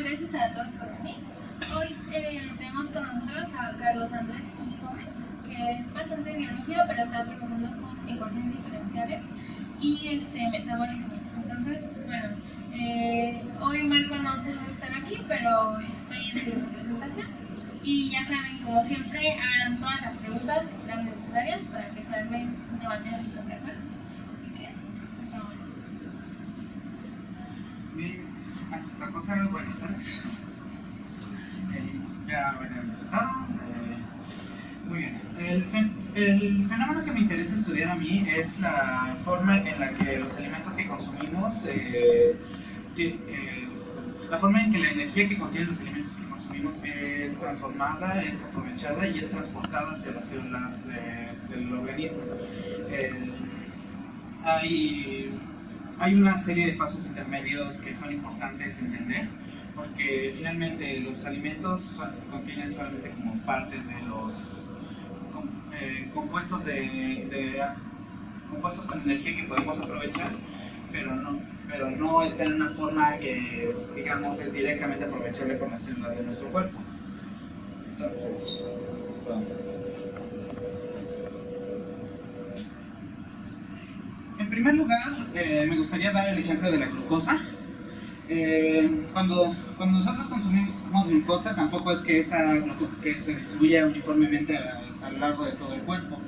gracias a todos por venir. Hoy tenemos con nosotros a Carlos Andrés Gómez, que es pasante de biología, pero está trabajando con ecuaciones diferenciales y metabolismo. Entonces, bueno, hoy Marco no pudo estar aquí, pero estoy en su representación. Y ya saben, como siempre, hagan todas las preguntas que sean necesarias para que se arme un debate en el ¿de acuerdo? Así que, vamos. Bien, otra cosa, buenas tardes. Ya veré el resultado. Muy bien. El fenómeno que me interesa estudiar a mí es la forma en la que los alimentos que consumimos, la forma en que la energía que contienen los alimentos que consumimos es transformada, es aprovechada y es transportada hacia las células del organismo. Hay una serie de pasos intermedios que son importantes entender, porque finalmente los alimentos contienen solamente como partes de los compuestos compuestos con energía que podemos aprovechar, pero no está en una forma que digamos es directamente aprovechable por las células de nuestro cuerpo. Entonces, bueno. En primer lugar, me gustaría dar el ejemplo de la glucosa. Cuando nosotros consumimos glucosa, tampoco es que que se distribuya uniformemente a lo largo de todo el cuerpo.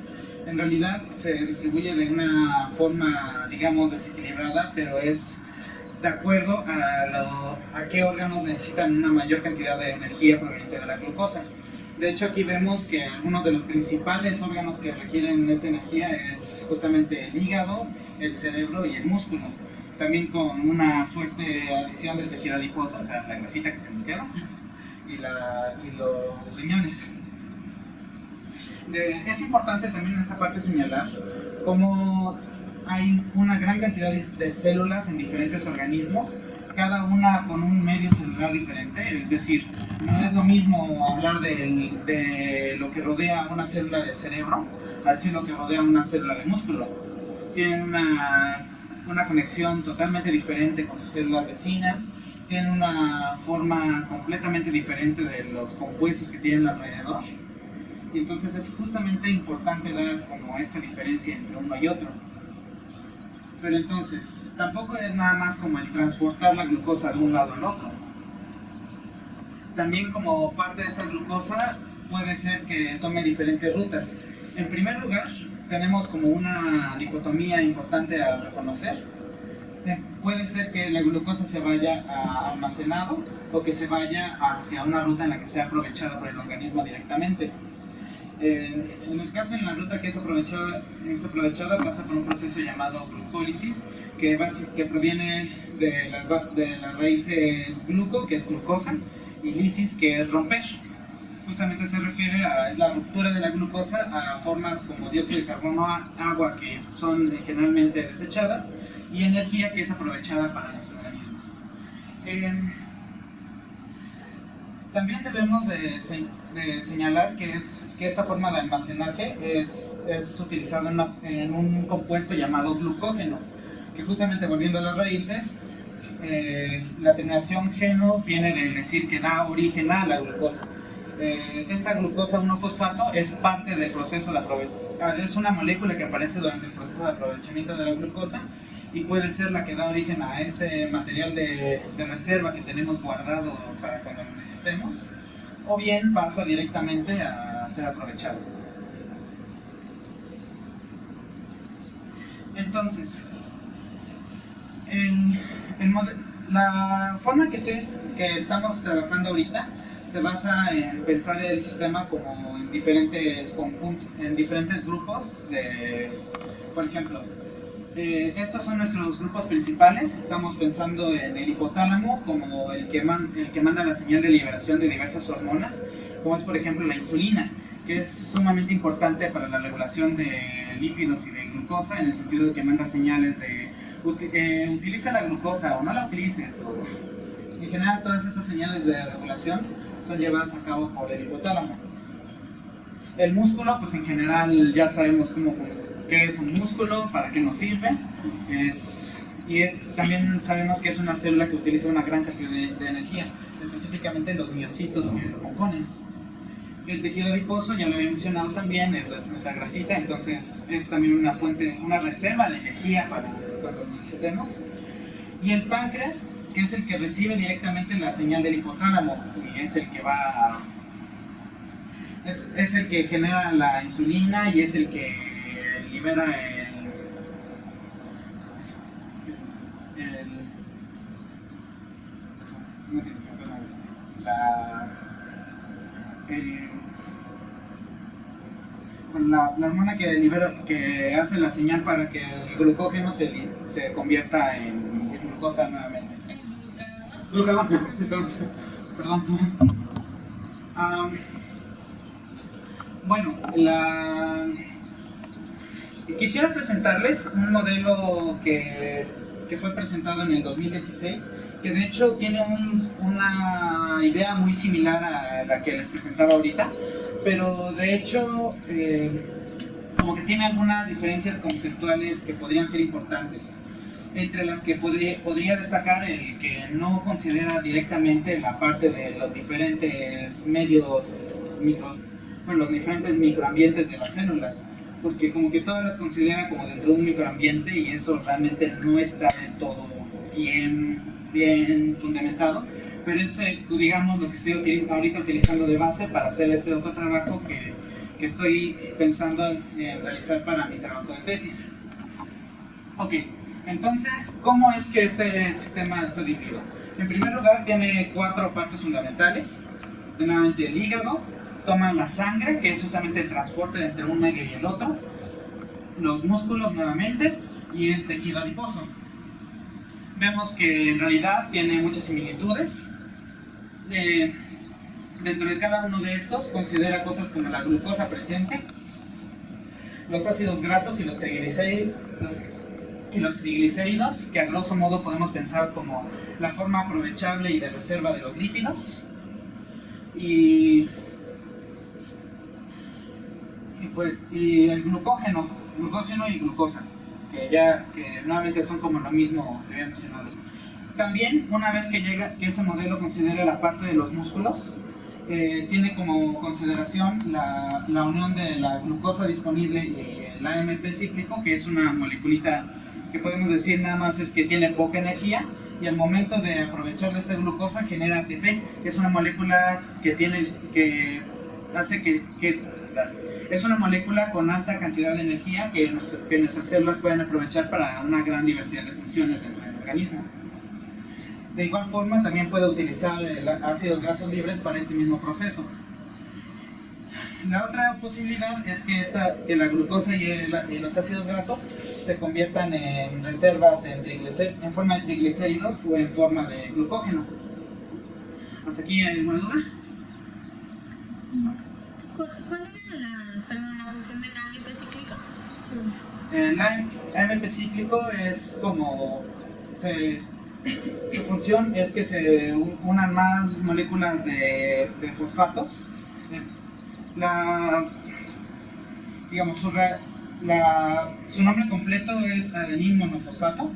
En realidad se distribuye de una forma, digamos, desequilibrada, pero es de acuerdo a qué órganos necesitan una mayor cantidad de energía proveniente de la glucosa. De hecho, aquí vemos que algunos de los principales órganos que requieren esta energía es justamente el hígado, el cerebro y el músculo. También con una fuerte adición del tejido adiposo, o sea, la grasita que se nos queda, y los riñones. Es importante también en esta parte señalar cómo hay una gran cantidad de células en diferentes organismos, cada una con un medio celular diferente, es decir, no es lo mismo hablar de lo que rodea una célula del cerebro a decir lo que rodea una célula de músculo. Tienen una conexión totalmente diferente con sus células vecinas, tienen una forma completamente diferente de los compuestos que tienen alrededor, y entonces es justamente importante dar como esta diferencia entre uno y otro. Pero entonces, tampoco es nada más como el transportar la glucosa de un lado al otro. También como parte de esa glucosa puede ser que tome diferentes rutas. En primer lugar, tenemos como una dicotomía importante a reconocer. Puede ser que la glucosa se vaya a almacenado o que se vaya hacia una ruta en la que sea aprovechada por el organismo directamente. En el caso en la ruta que es aprovechada pasa por un proceso llamado glucólisis que proviene de las raíces gluco, que es glucosa, y lisis, que es romper. Justamente se refiere a la ruptura de la glucosa a formas como dióxido de carbono, agua, que son generalmente desechadas, y energía, que es aprovechada para nuestro organismo. También debemos de señalar que esta forma de almacenaje es utilizada en un compuesto llamado glucógeno, que justamente, volviendo a las raíces, la terminación geno viene de decir que da origen a la glucosa. Esta glucosa 1-fosfato es parte del proceso de es una molécula que aparece durante el proceso de aprovechamiento de la glucosa y puede ser la que da origen a este material de reserva que tenemos guardado para cuando lo necesitemos, o bien pasa directamente a ser aprovechado. Entonces, la forma que estamos trabajando ahorita se basa en pensar el sistema como en diferentes conjuntos, en diferentes grupos. Por ejemplo, estos son nuestros grupos principales. Estamos pensando en el hipotálamo como el que manda la señal de liberación de diversas hormonas, como es por ejemplo la insulina, que es sumamente importante para la regulación de lípidos y de glucosa, en el sentido de que manda señales de utiliza la glucosa o no la utilices. En general, todas estas señales de regulación son llevadas a cabo por el hipotálamo. El músculo, pues en general ya sabemos qué es un músculo, para qué nos sirve, también sabemos que es una célula que utiliza una gran cantidad de energía. específicamente los miocitos que lo componen. El tejido adiposo, ya lo había mencionado también, es nuestra grasita, entonces es también una fuente, una reserva de energía para cuando necesitemos. Y el páncreas, que es el que recibe directamente la señal del hipotálamo y es el que va es el que genera la insulina y es el que libera la hormona que libera, que hace la señal para que el glucógeno se convierta en glucosa nuevamente. Glucagón. Perdón. Bueno, quisiera presentarles un modelo que fue presentado en el 2016, que de hecho tiene una idea muy similar a la que les presentaba ahorita, pero de hecho como que tiene algunas diferencias conceptuales que podrían ser importantes, entre las que podría destacar el que no considera directamente la parte de los diferentes medios los diferentes microambientes de las células, porque como que todas las considera como dentro de un microambiente y eso realmente no está del todo bien fundamentado, pero es digamos lo que estoy ahorita utilizando de base para hacer este otro trabajo que estoy pensando en realizar para mi trabajo de tesis. Ok, entonces, ¿cómo es que este sistema está dividido? En primer lugar tiene 4 partes fundamentales, primeramente el hígado, toma la sangre, que es justamente el transporte entre un medio y el otro, los músculos nuevamente y el tejido adiposo. Vemos que en realidad tiene muchas similitudes. Dentro de cada uno de estos considera cosas como la glucosa presente, los ácidos grasos y los triglicéridos, que a grosso modo podemos pensar como la forma aprovechable y de reserva de los lípidos, y el glucógeno y glucosa, que nuevamente son como lo mismo que había mencionado. También, una vez que ese modelo considera la parte de los músculos, tiene como consideración la unión de la glucosa disponible y el AMP cíclico, que es una moleculita que podemos decir nada más es que tiene poca energía, y al momento de aprovechar de esta glucosa genera ATP, que es una molécula es una molécula con alta cantidad de energía que nuestras células pueden aprovechar para una gran diversidad de funciones dentro del organismo. De igual forma, también puede utilizar ácidos grasos libres para este mismo proceso. La otra posibilidad es que la glucosa y los ácidos grasos se conviertan en reservas en forma de triglicéridos o en forma de glucógeno. ¿Hasta aquí hay alguna duda? ¿Cuál era la función del AMP cíclico? El AMP cíclico es como... su función es que se unan más moléculas de fosfatos. Su nombre completo es adenil monofosfato,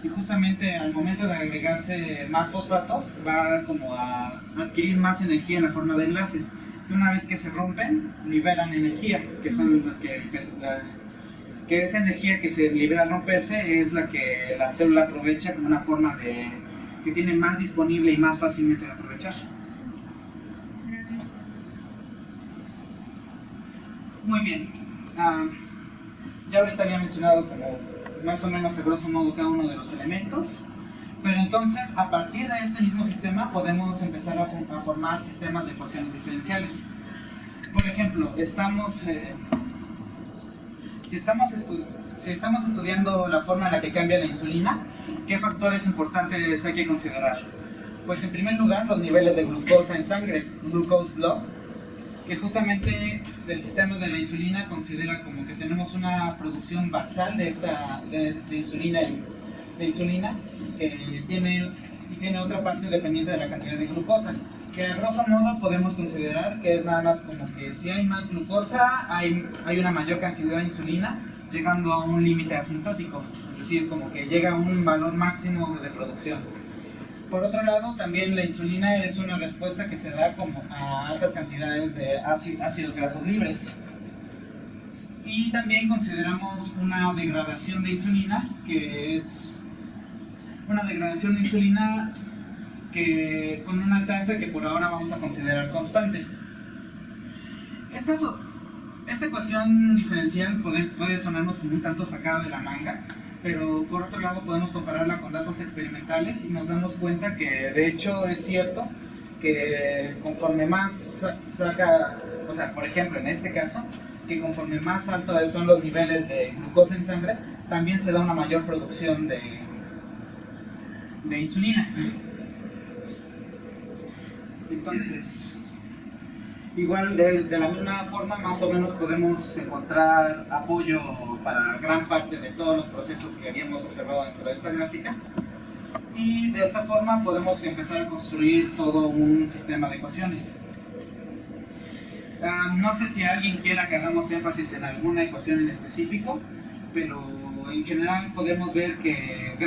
y justamente al momento de agregarse más fosfatos va como a adquirir más energía en la forma de enlaces, que una vez que se rompen liberan energía, que son los que esa energía que se libera al romperse es la que la célula aprovecha como una forma que tiene más disponible y más fácilmente de aprovechar. Muy bien. Ya ahorita había mencionado como más o menos a grosso modo cada uno de los elementos, pero entonces a partir de este mismo sistema podemos empezar a formar sistemas de ecuaciones diferenciales. Por ejemplo, si estamos estudiando la forma en la que cambia la insulina, ¿qué factores importantes hay que considerar? Pues en primer lugar los niveles de glucosa en sangre, glucose blood, que justamente el sistema de la insulina considera como que tenemos una producción basal de insulina que tiene otra parte dependiente de la cantidad de glucosa, que a grosso modo podemos considerar que es nada más como que si hay más glucosa hay una mayor cantidad de insulina, llegando a un límite asintótico, es decir, como que llega a un valor máximo de producción. Por otro lado, también la insulina es una respuesta que se da como a altas cantidades de ácidos grasos libres. Y también consideramos una degradación de insulina, que es una degradación de insulina que con una tasa que por ahora vamos a considerar constante. Esta ecuación diferencial puede sonarnos como un tanto sacada de la manga, pero por otro lado podemos compararla con datos experimentales y nos damos cuenta que de hecho es cierto que conforme más o sea, por ejemplo en este caso, que conforme más altos son los niveles de glucosa en sangre, también se da una mayor producción de insulina. Entonces, igual de la misma forma, más o menos podemos encontrar apoyo para gran parte de todos los procesos que habíamos observado dentro de esta gráfica. Y de esta forma podemos empezar a construir todo un sistema de ecuaciones. No sé si alguien quiera que hagamos énfasis en alguna ecuación en específico, pero en general podemos ver que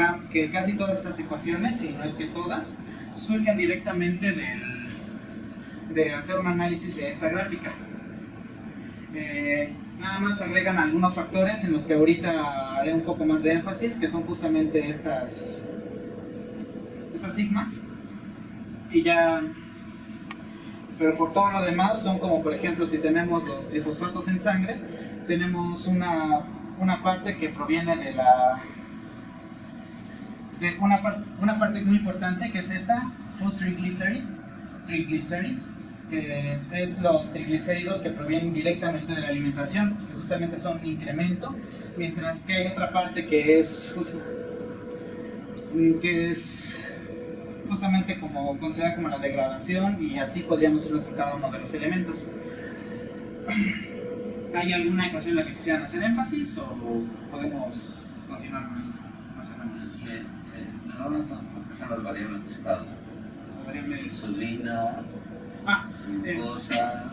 casi todas estas ecuaciones, si no es que todas, surgen directamente de hacer un análisis de esta gráfica. Nada más agregan algunos factores en los que ahorita haré un poco más de énfasis, que son justamente estas sigmas, y ya. Pero por todo lo demás son como, por ejemplo, si tenemos los trifosfatos en sangre, tenemos una parte que proviene de una parte muy importante, que es esta food triglycerides, que es los triglicéridos que provienen directamente de la alimentación, que justamente son un incremento, mientras que hay otra parte que es justamente como considerada como la degradación, y así podríamos irnos con cada uno de los elementos. ¿Hay alguna ecuación en la que quisieran hacer énfasis o podemos continuar con esto? Más o menos. No, son las variables de estado. Variables. Insulina, glucosa,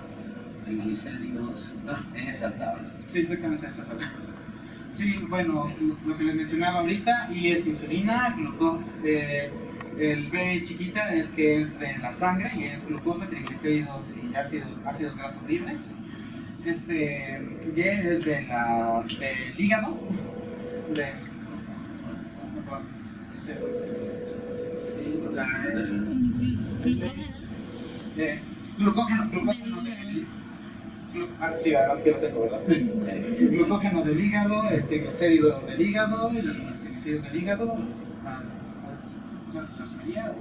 triglicéridos, en esa tabla. Sí, exactamente esa tabla. Sí, bueno, lo que les mencionaba ahorita, y es insulina, glucosa. El B chiquita es que es de la sangre y es glucosa, triglicéridos y ácidos grasos libres. Y es del hígado. Glucógeno sí, además que lo tengo, ¿verdad? Glucógeno del hígado, triglicéridos del hígado y triglicéridos del hígado. ¿Se sería?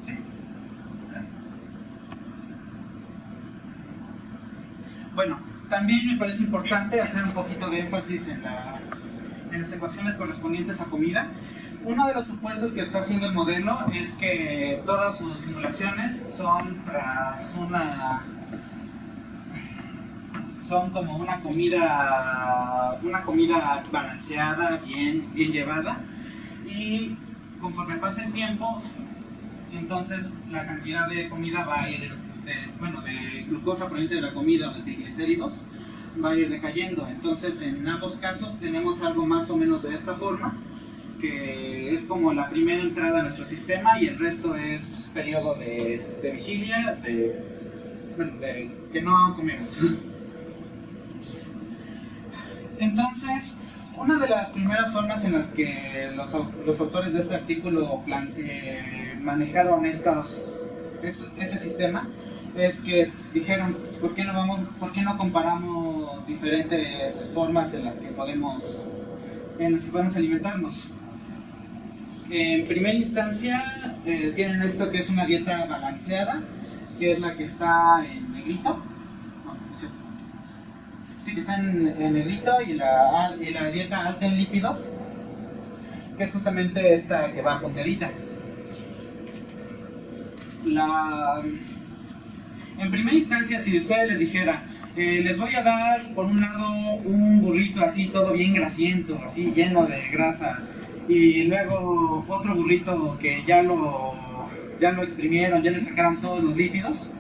Sí. Bueno, también me parece importante hacer un poquito de énfasis en las ecuaciones correspondientes a comida. Uno de los supuestos que está haciendo el modelo es que todas sus simulaciones son como una comida balanceada, bien llevada. Y conforme pasa el tiempo, entonces la cantidad de comida va a ir, de glucosa proveniente de la comida o de triglicéridos, va a ir decayendo. Entonces en ambos casos tenemos algo más o menos de esta forma, que es como la primera entrada a nuestro sistema, y el resto es periodo de vigilia, que no comemos. Entonces, una de las primeras formas en las que los autores de este artículo manejaron este sistema es que dijeron, ¿por qué no comparamos diferentes formas en las que podemos alimentarnos? En primera instancia tienen esto que es una dieta balanceada, que es la que está en negrito. No, no es cierto. Sí, que está en negrito, y la dieta alta en lípidos, que es justamente esta que va punteadita. En primera instancia, si usted les dijera, les voy a dar por un lado un burrito así todo bien grasiento, así lleno de grasa, y luego otro burrito que ya lo exprimieron, ya le sacaron todos los lípidos,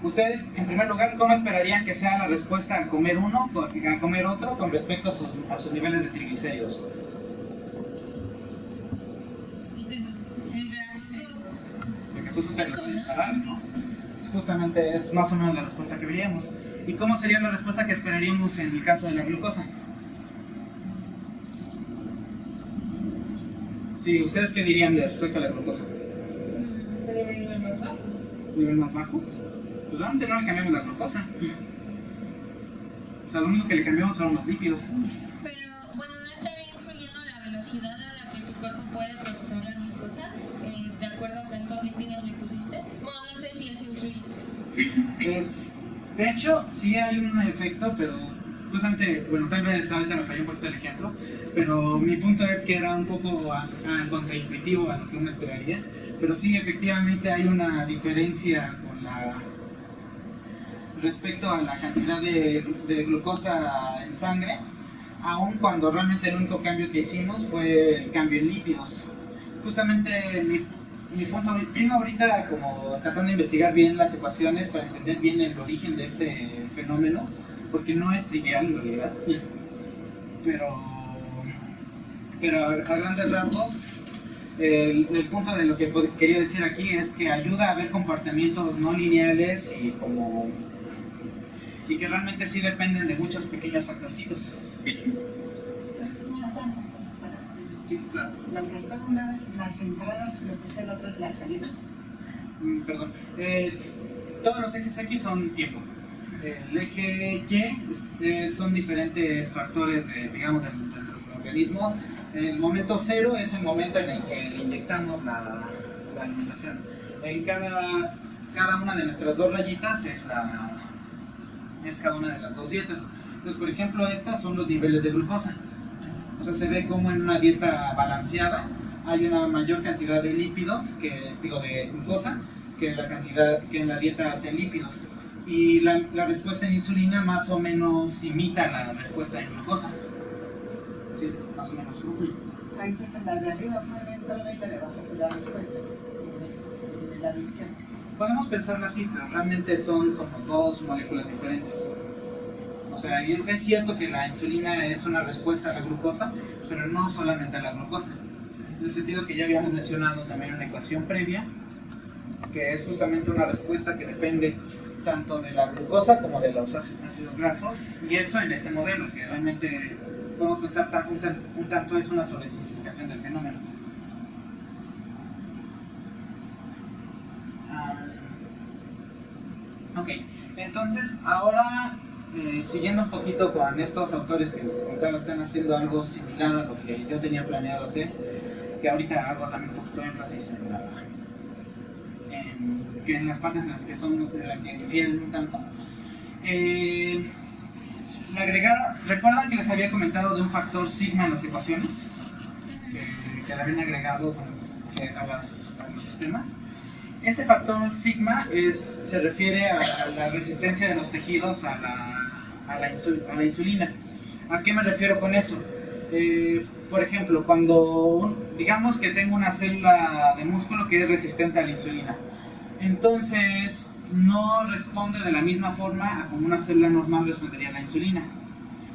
ustedes, en primer lugar, ¿cómo esperarían que sea la respuesta al comer uno, a comer otro, con respecto a sus niveles de triglicéridos? eso te lo va a disparar, ¿no? Justamente es más o menos la respuesta que veríamos. ¿Y cómo sería la respuesta que esperaríamos en el caso de la glucosa? Sí, ¿ustedes qué dirían de respecto a la glucosa? ¿Nivel más bajo? ¿Nivel más bajo? Pues realmente no le cambiamos la glucosa. O sea, lo único que le cambiamos fueron los lípidos. Pero, bueno, ¿no estaría influyendo la velocidad a la que tu cuerpo puede procesar la glucosa? ¿De acuerdo a cuántos lípidos le pusiste? Bueno, no sé si eso influye. Pues, de hecho, sí hay un efecto, pero justamente, bueno, tal vez ahorita me falló un poquito el ejemplo, pero mi punto es que era un poco contraintuitivo a lo que uno esperaría. Pero sí, efectivamente hay una diferencia respecto a la cantidad de glucosa en sangre, aun cuando realmente el único cambio que hicimos fue el cambio en lípidos. Justamente mi punto, sigo ahorita como tratando de investigar bien las ecuaciones para entender bien el origen de este fenómeno, porque no es trivial en realidad, pero a grandes rasgos el punto de lo que quería decir aquí es que ayuda a ver comportamientos no lineales y que realmente sí dependen de muchos pequeños factorcitos. Más antes, Sí, claro. lo que está una vez las entradas y lo que está el otro las salidas. Perdón. Todos los ejes X son tiempo. El eje Y son diferentes factores dentro del organismo. El momento cero es el momento en el que le inyectamos la alimentación. En cada una de nuestras dos rayitas es cada una de las dos dietas. Entonces, por ejemplo, estas son los niveles de glucosa. O sea, se ve como en una dieta balanceada hay una mayor cantidad de lípidos, de glucosa, que en la dieta alta en lípidos. Y la respuesta en insulina más o menos imita la respuesta en glucosa. Sí, más o menos. Entonces la de arriba fue la entrada y la de abajo fue la respuesta. De la de izquierda. Podemos pensarlo así, pero realmente son como dos moléculas diferentes. O sea, es cierto que la insulina es una respuesta a la glucosa, pero no solamente a la glucosa. En el sentido que ya habíamos mencionado también en una ecuación previa, que es justamente una respuesta que depende tanto de la glucosa como de los ácidos grasos, y eso en este modelo, que realmente podemos pensar un tanto es una sobresimplificación del fenómeno. Ok, entonces ahora siguiendo un poquito con estos autores que les comentaba, están haciendo algo similar a lo que yo tenía planeado hacer, que ahorita hago también un poquito de énfasis en las partes en las que que difieren un tanto. ¿Recuerdan que les había comentado de un factor sigma en las ecuaciones? Que le habían agregado a los sistemas. Ese factor sigma se refiere a la resistencia de los tejidos a la insulina. ¿A qué me refiero con eso? Por ejemplo, digamos que tengo una célula de músculo que es resistente a la insulina, entonces no responde de la misma forma a como una célula normal respondería a la insulina.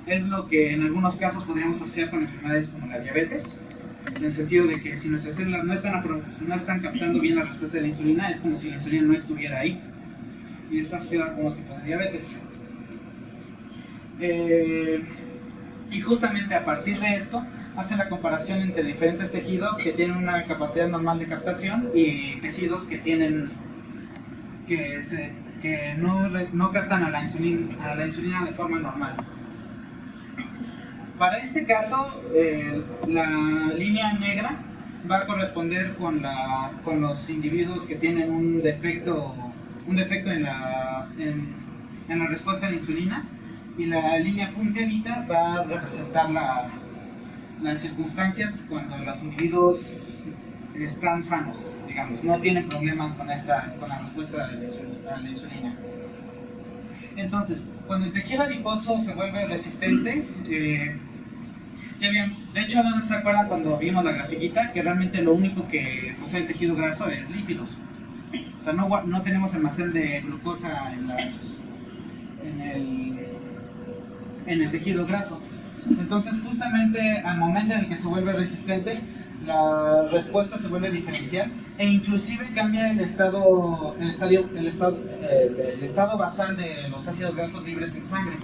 Es lo que en algunos casos podríamos asociar con enfermedades como la diabetes, en el sentido de que si nuestras células no están captando bien la respuesta de la insulina, es como si la insulina no estuviera ahí, y es asociada con los tipos de diabetes. Y justamente a partir de esto hace la comparación entre diferentes tejidos que tienen una capacidad normal de captación y tejidos que no captan a la insulina de forma normal. Para este caso, la línea negra va a corresponder con los individuos que tienen un defecto en la respuesta a la insulina, y la línea punteadita va a representar las circunstancias cuando los individuos están sanos, digamos, no tienen problemas con la respuesta a la insulina. Entonces, cuando el tejido adiposo se vuelve resistente, de hecho, ¿no se acuerdan cuando vimos la grafiquita? Que realmente lo único que posee el tejido graso es lípidos. O sea, no tenemos almacén de glucosa en el tejido graso. Entonces, justamente al momento en el que se vuelve resistente, la respuesta se vuelve diferencial e inclusive cambia el estado basal de los ácidos grasos libres en sangre.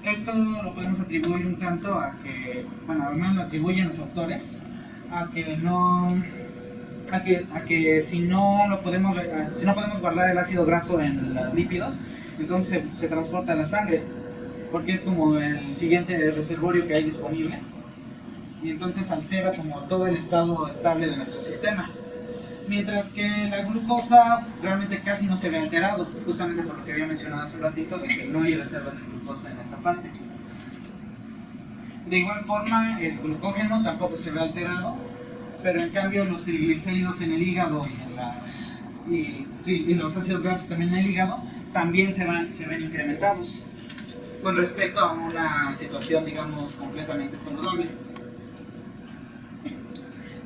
Esto lo podemos atribuir un tanto a que, bueno, al menos lo atribuyen los autores, a que si no podemos guardar el ácido graso en los lípidos, entonces se transporta a la sangre, porque es como el siguiente reservorio que hay disponible, y entonces altera como todo el estado estable de nuestro sistema. Mientras que la glucosa realmente casi no se ve alterado, justamente por lo que había mencionado hace un ratito, de que no hay reserva de glucosa en esta parte. De igual forma, el glucógeno tampoco se ve alterado, pero en cambio los triglicéridos en el hígado y los ácidos grasos también en el hígado también se ven incrementados con respecto a una situación, digamos, completamente saludable.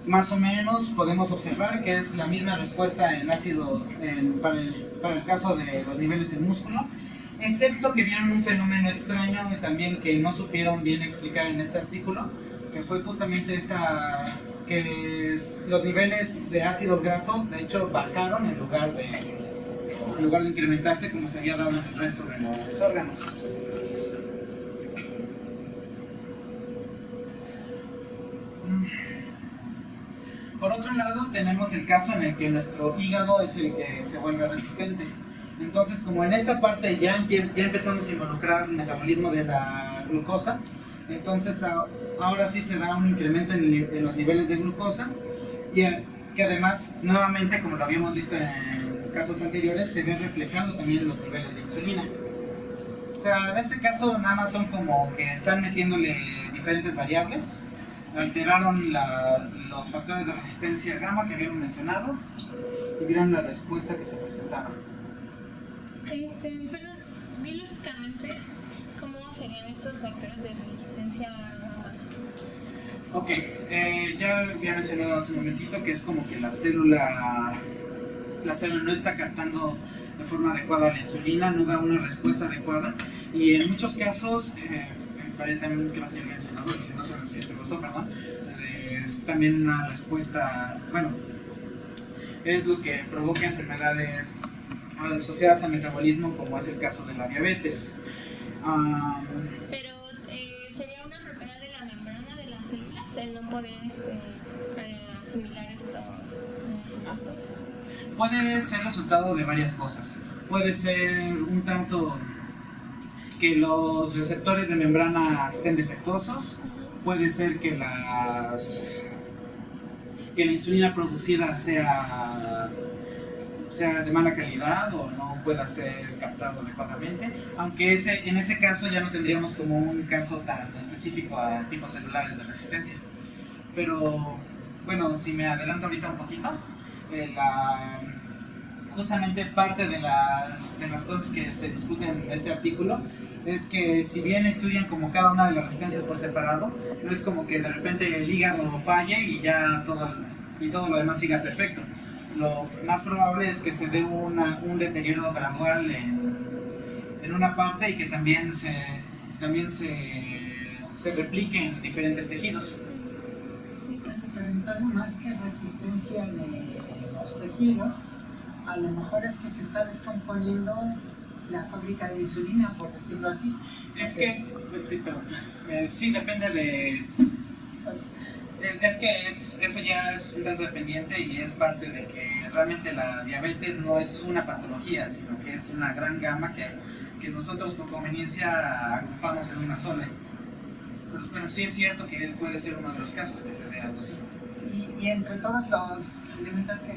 Más o menos podemos observar que es la misma respuesta en ácido para el caso de los niveles en músculo, excepto que vieron un fenómeno extraño también que no supieron bien explicar en este artículo, que fue justamente que los niveles de ácidos grasos de hecho bajaron en lugar de incrementarse como se había dado en el resto de los órganos. Por otro lado, tenemos el caso en el que nuestro hígado es el que se vuelve resistente. Entonces, como en esta parte ya empezamos a involucrar el metabolismo de la glucosa, entonces ahora sí se da un incremento en los niveles de glucosa, y que además, nuevamente, como lo habíamos visto en casos anteriores, se ve reflejado también en los niveles de insulina. O sea, en este caso nada más son como que están metiéndole diferentes variables, alteraron los factores de resistencia gamma que habíamos mencionado y vieron la respuesta que se presentaba. Pero biológicamente, ¿cómo serían estos factores de resistencia gamma? Ok, ya había mencionado hace un momentito que es como que la célula no está captando de forma adecuada la insulina, no da una respuesta adecuada, y en muchos casos también creo que mencionado, no sé si se pasó, perdón, es también una respuesta, bueno, es lo que provoca enfermedades asociadas al metabolismo, como es el caso de la diabetes. Pero sería una propiedad de la membrana de las células el no poder asimilar estos compuestos. Puede ser resultado de varias cosas. Puede ser un tanto que los receptores de membrana estén defectuosos, puede ser que la insulina producida sea de mala calidad o no pueda ser captado adecuadamente, aunque en ese caso ya no tendríamos como un caso tan específico a tipos celulares de resistencia. Pero bueno, si me adelanto ahorita un poquito, justamente parte de las cosas que se discuten en este artículo es que si bien estudian como cada una de las resistencias por separado, no es como que de repente el hígado falle y ya todo lo demás siga perfecto. Lo más probable es que se dé un deterioro gradual en una parte y que también se replique en diferentes tejidos. Pero entonces, más que resistencia de los tejidos, a lo mejor es que se está descomponiendo la fábrica de insulina, por decirlo así. Es que, sí, depende de... Es que eso ya es un tanto dependiente y es parte de que realmente la diabetes no es una patología, sino que es una gran gama que nosotros con conveniencia agrupamos en una sola. Pero bueno, sí es cierto que puede ser uno de los casos que se dé algo así. Y entre todos los elementos que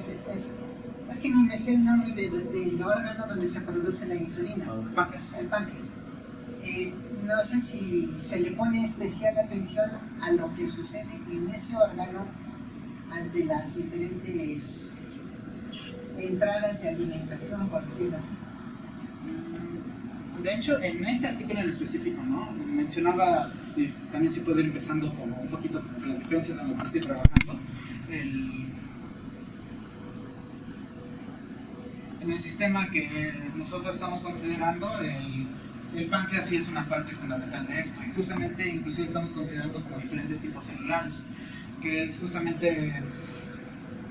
es que ni me sé el nombre del órgano donde se produce la insulina. El páncreas. No sé si se le pone especial atención a lo que sucede en ese órgano ante las diferentes entradas de alimentación, por decirlo así. De hecho, en este artículo en específico, ¿no? Mencionaba, y también se puede ir empezando como un poquito con las diferencias en las que estoy trabajando, en el sistema que nosotros estamos considerando, el páncreas sí es una parte fundamental de esto, y justamente inclusive estamos considerando como diferentes tipos celulares, que es justamente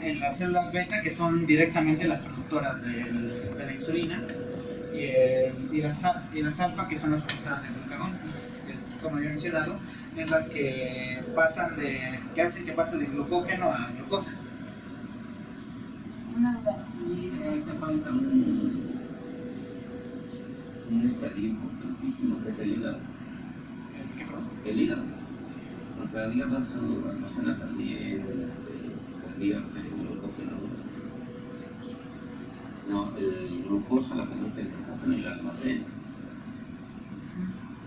en las células beta, que son directamente las productoras de la insulina, y las alfa, que son las productoras del glucagón, como había mencionado, es las que hacen que pase de glucógeno a glucosa. Una duda, y Ahorita falta un estadio importantísimo que es el hígado. ¿Qué perdón? El hígado. Porque el hígado almacena también convierte el glucógeno. No, el glucosa la convierte en glucógeno y la almacena.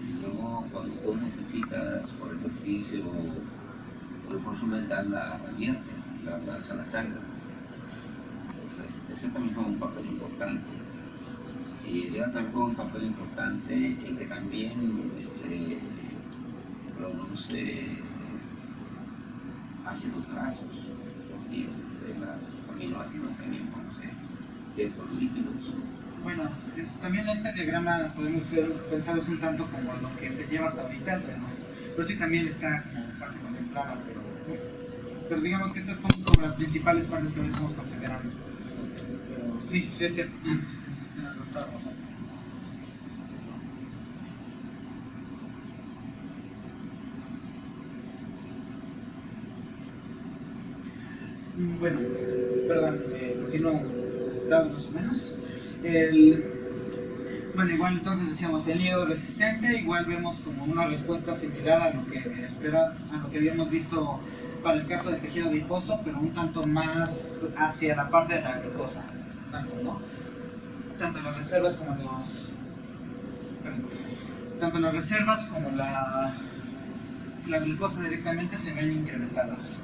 Y luego cuando tú necesitas por ejercicio o esfuerzo mental la revierte, la pasa a la sangre. Entonces, ese también juega un papel importante. Y el hígado también juega un papel importante en que también produce ácidos grasos y de los aminoácidos también produce ciertos líquidos. Bueno, también este diagrama podemos pensar un tanto como lo que se lleva hasta ahorita, pero sí también está como parte contemplada, pero digamos que estas son como las principales partes que hoy estamos considerando. Pero sí, es cierto. Tienes toda la razón. Bueno, perdón, continúo más o menos. Bueno, igual entonces decíamos el hígado resistente, igual vemos como una respuesta similar a lo que habíamos visto para el caso del tejido adiposo, pero un tanto más hacia la parte de la glucosa, ¿no? Tanto las reservas como la glucosa directamente se ven incrementadas.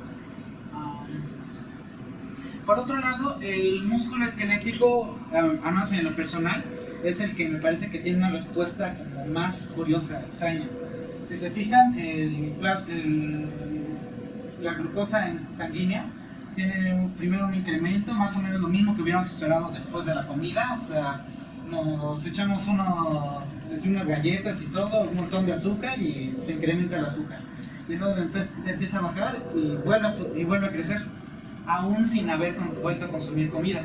Por otro lado, el músculo esquelético, al menos en lo personal, es el que me parece que tiene una respuesta como más curiosa, extraña. Si se fijan, la glucosa sanguínea tiene primero un incremento, más o menos lo mismo que hubiéramos esperado después de la comida. O sea, nos echamos unas galletas y todo, un montón de azúcar y se incrementa el azúcar. Y luego empieza a bajar y vuelve a crecer, aún sin haber vuelto a consumir comida.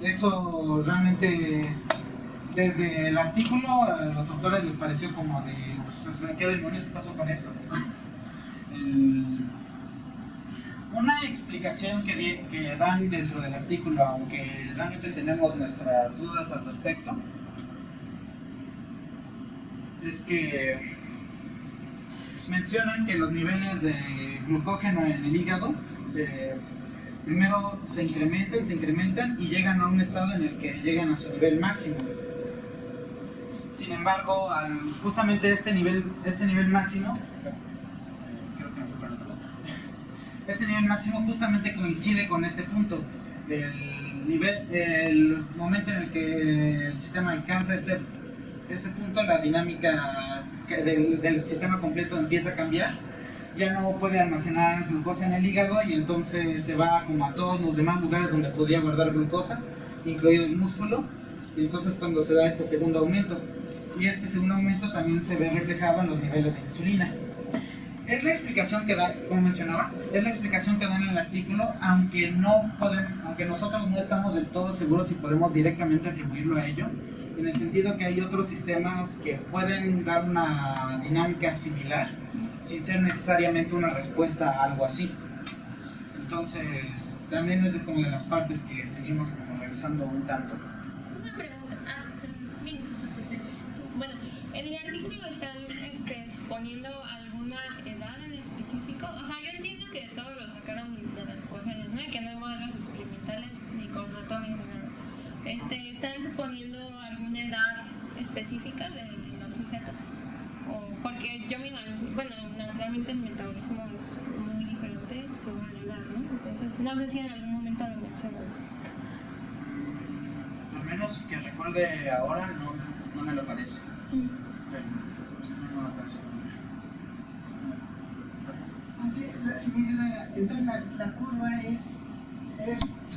Eso realmente, desde el artículo, a los autores les pareció como de ¿qué demonios pasó con esto? Una explicación que dan dentro del artículo, aunque realmente tenemos nuestras dudas al respecto, es que mencionan que los niveles de glucógeno en el hígado primero se incrementan y llegan a un estado en el que llegan a su nivel máximo. Sin embargo, justamente este nivel máximo, este nivel máximo justamente coincide con este punto el momento en el que el sistema alcanza ese punto, la dinámica del sistema completo empieza a cambiar. Ya no puede almacenar glucosa en el hígado y entonces se va como a todos los demás lugares donde podía guardar glucosa, incluido el músculo, y entonces cuando se da este segundo aumento. Y este segundo aumento también se ve reflejado en los niveles de insulina. Es la explicación que da, como mencionaba, es la explicación que dan en el artículo, aunque nosotros no estamos del todo seguros si podemos directamente atribuirlo a ello, en el sentido que hay otros sistemas que pueden dar una dinámica similar, sin ser necesariamente una respuesta a algo así. Entonces, también es como de las partes que seguimos como revisando un tanto. Una pregunta. Bueno, en el artículo están poniendo alguna edad en específico. O sea, yo entiendo que todos lo sacaron de las ecuaciones, ¿no? Y que no hay modelos experimentales ni con ratones ni nada. ¿Están suponiendo alguna edad específica de los sujetos? Porque yo me imagino, bueno, naturalmente el metabolismo es muy diferente según la edad, ¿no? Entonces, no sé si en algún momento lo mencionan. Al menos que recuerde ahora, no me lo parece. Sí, no me parece. Entonces la curva es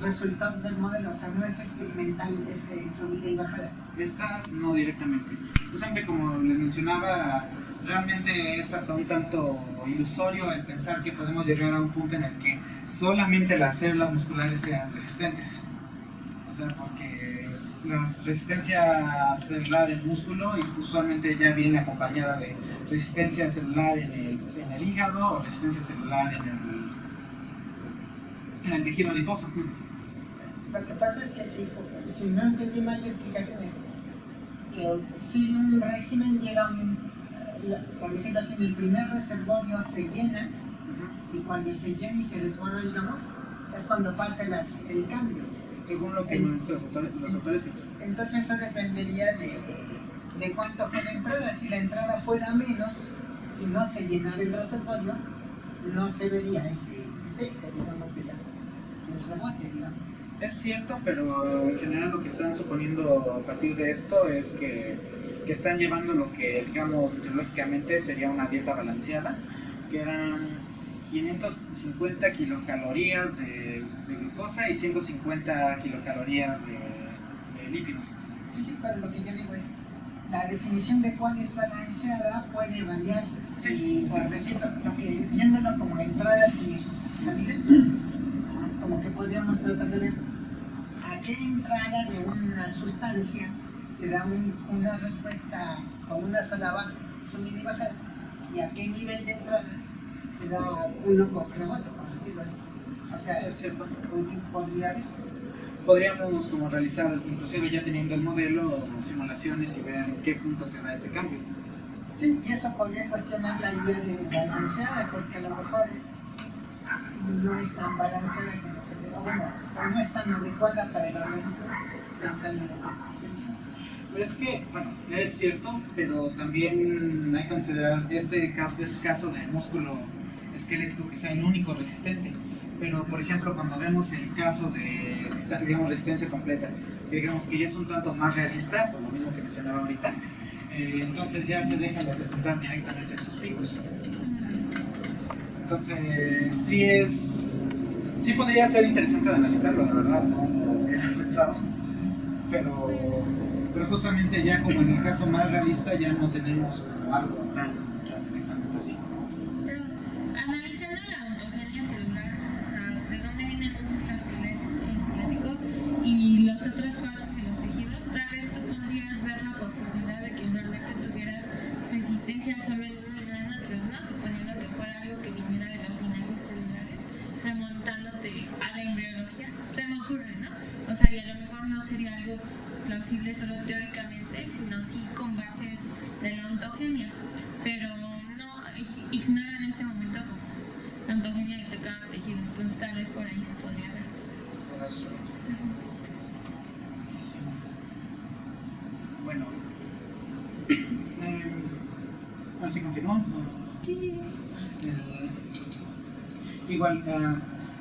resultado del modelo, o sea, no es experimental, es subida y bajada. Estas no directamente. Justamente como les mencionaba, realmente es hasta un tanto ilusorio el pensar que podemos llegar a un punto en el que solamente las células musculares sean resistentes. O sea, porque la resistencia celular en músculo usualmente ya viene acompañada de resistencia celular en el hígado o resistencia celular en el tejido adiposo. Lo que pasa es que si no entendí mal la explicación es que si un régimen llega por decirlo así, en el primer reservorio se llena, y cuando se llena y se desborda, digamos, es cuando pasa el cambio. Según lo que los autores sí. Entonces eso dependería de cuánto fue la entrada. Si la entrada fuera menos y no se llenara el reservorio, no se vería ese efecto, digamos, del rebote, digamos. Es cierto, pero en general lo que están suponiendo a partir de esto es que están llevando lo que, digamos, nutriológicamente sería una dieta balanceada, que eran 550 kilocalorías de glucosa y 150 kilocalorías de lípidos. Sí, pero lo que yo digo es, la definición de cuál es balanceada puede variar. Sí, y por decirlo, viéndolo como entradas y salidas, como que podríamos tratar de ver a qué entrada de una sustancia se da una respuesta con una sola subida y bajada, y a qué nivel de entrada se da uno con rebote, por decirlo así. O sea, Sí, es cierto. podría haber. Podríamos como realizar, inclusive ya teniendo el modelo, simulaciones y ver en qué punto se da ese cambio. Sí, y eso podría cuestionar la idea de balanceada, porque a lo mejor no es tan balanceada como se ve, o no es tan adecuada para el organismo, pensando en ese sentido. Pero es que, bueno, es cierto, pero también hay que considerar este caso de músculo esquelético que sea el único resistente. Pero, por ejemplo, cuando vemos el caso de, digamos, resistencia completa, que digamos que ya es un tanto más realista, por lo mismo que mencionaba ahorita, entonces ya se dejan de presentar directamente esos picos. Entonces, sí podría ser interesante de analizarlo, la verdad, no lo he pensado, pero justamente ya como en el caso más realista ya no tenemos como algo tan exactamente así. Pero analizando la ontogenia celular, o sea, de dónde viene el músculo esquelético y las otras partes de los tejidos, tal vez tú podrías ver la posibilidad de que realmente tuvieras resistencia solo en uno y no en otros, ¿no? Suponiendo que fuera algo que viniera de los lineales celulares, remontándote a la embriología. Se me ocurre, ¿no? O sea, y a lo mejor no sería algo plausible solo teóricamente, sino sí con bases de la ontogenia. Pero no ignoran en este momento como la ontogenia de cada tejido, entonces tal vez por ahí se podría ver. Bueno, ahora sí continuamos. Sí. Igual,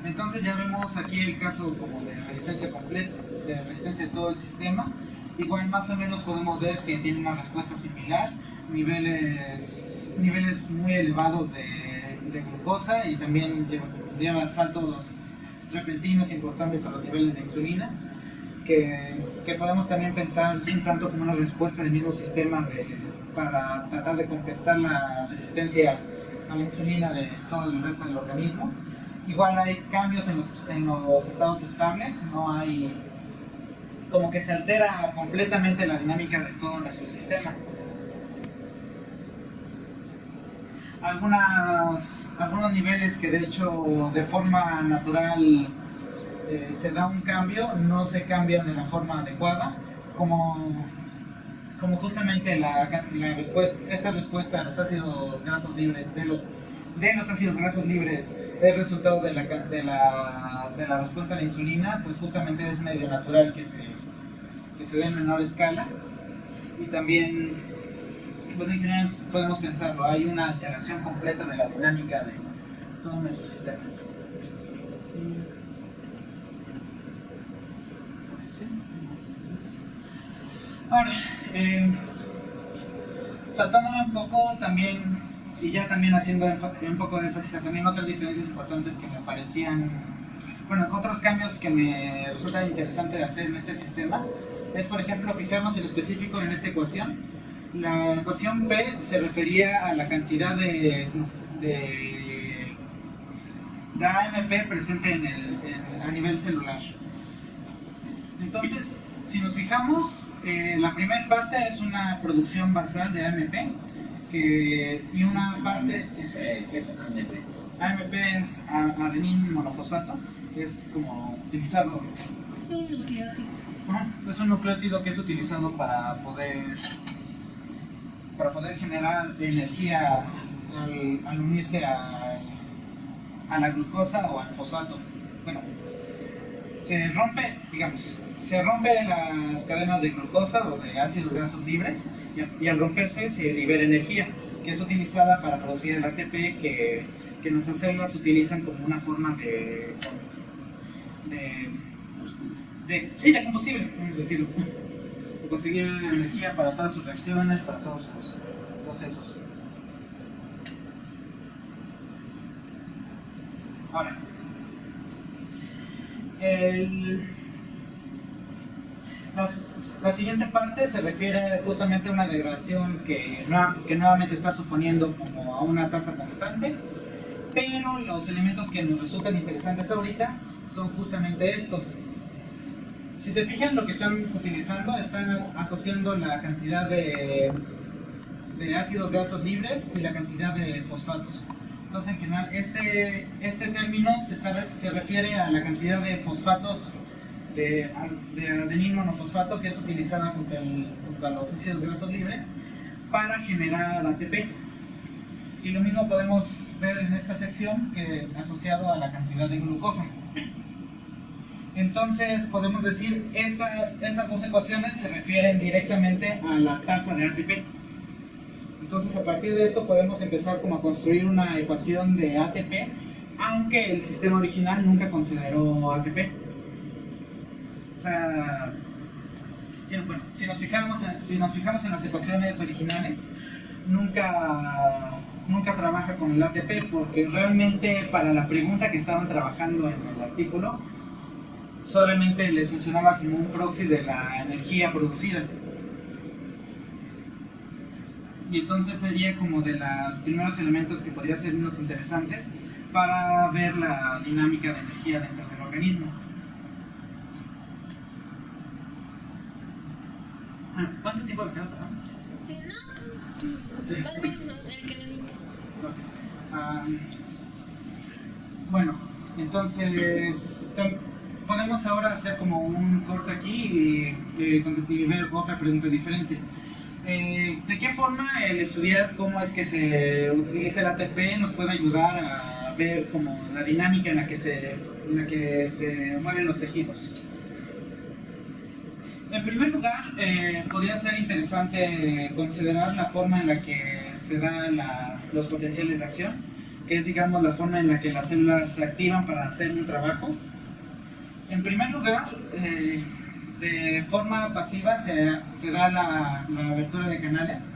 entonces ya vemos aquí el caso como de resistencia completa, de resistencia de todo el sistema. Igual más o menos podemos ver que tiene una respuesta similar, niveles muy elevados de glucosa, y también lleva saltos repentinos importantes a los niveles de insulina, que podemos también pensar un tanto como una respuesta del mismo sistema para tratar de compensar la resistencia a la insulina de todo el resto del organismo. Igual hay cambios en los estados estables, no hay, como que se altera completamente la dinámica de todo nuestro sistema. Algunos niveles que de hecho de forma natural se da un cambio, no se cambian de la forma adecuada, como justamente esta respuesta a los ácidos grasos libres, de los ácidos grasos libres, es resultado de la respuesta a la insulina, pues justamente es medio natural que se dé en menor escala. Y también, pues en general podemos pensarlo, hay una alteración completa de la dinámica de todo nuestro sistema. Ahora, saltándome un poco también, y ya también haciendo un poco de énfasis a también otras diferencias importantes que me parecían, bueno, otros cambios que me resultan interesantes de hacer en este sistema, es, por ejemplo, fijarnos en específico en esta ecuación. La ecuación P se refería a la cantidad de AMP presente a nivel celular. Entonces, si nos fijamos, la primera parte es una producción basal de AMP, y una parte... ¿Qué es AMP? AMP es adenín monofosfato, es como utilizado... Es un nucleótido. Es un nucleótido que es utilizado para poder generar energía al unirse a la glucosa o al fosfato. Bueno, se rompe las cadenas de glucosa o de ácidos grasos libres, y al romperse se libera energía, que es utilizada para producir el ATP que nuestras células utilizan como una forma de combustible, vamos a decirlo, de conseguir energía para todas sus reacciones, para todos sus procesos. Ahora, la siguiente parte se refiere justamente a una degradación que nuevamente está suponiendo como a una tasa constante, pero los elementos que nos resultan interesantes ahorita son justamente estos. Si se fijan, lo que están utilizando, están asociando la cantidad de ácidos grasos libres y la cantidad de fosfatos. Entonces, en general, este término se refiere a la cantidad de fosfatos de adenín monofosfato que es utilizada junto a los ácidos grasos libres para generar ATP. Y lo mismo podemos ver en esta sección, asociado a la cantidad de glucosa. Entonces podemos decir estas dos ecuaciones se refieren directamente a la tasa de ATP. Entonces, a partir de esto podemos empezar como a construir una ecuación de ATP, aunque el sistema original nunca consideró ATP. O sea, si nos fijamos en las ecuaciones originales, nunca trabaja con el ATP, porque realmente para la pregunta que estaban trabajando en el artículo, solamente les funcionaba como un proxy de la energía producida. Y entonces sería como de los primeros elementos que podría ser unos interesantes para ver la dinámica de energía dentro del organismo. ¿Cuánto tiempo me queda? Bueno, entonces podemos ahora hacer como un corte aquí y ver otra pregunta diferente. ¿De qué forma el estudiar cómo es que se utiliza el ATP nos puede ayudar a ver como la dinámica en la que se mueven los tejidos? En primer lugar, podría ser interesante considerar la forma en la que se dan los potenciales de acción, que es, digamos, la forma en la que las células se activan para hacer un trabajo. En primer lugar, de forma pasiva se da la abertura de canales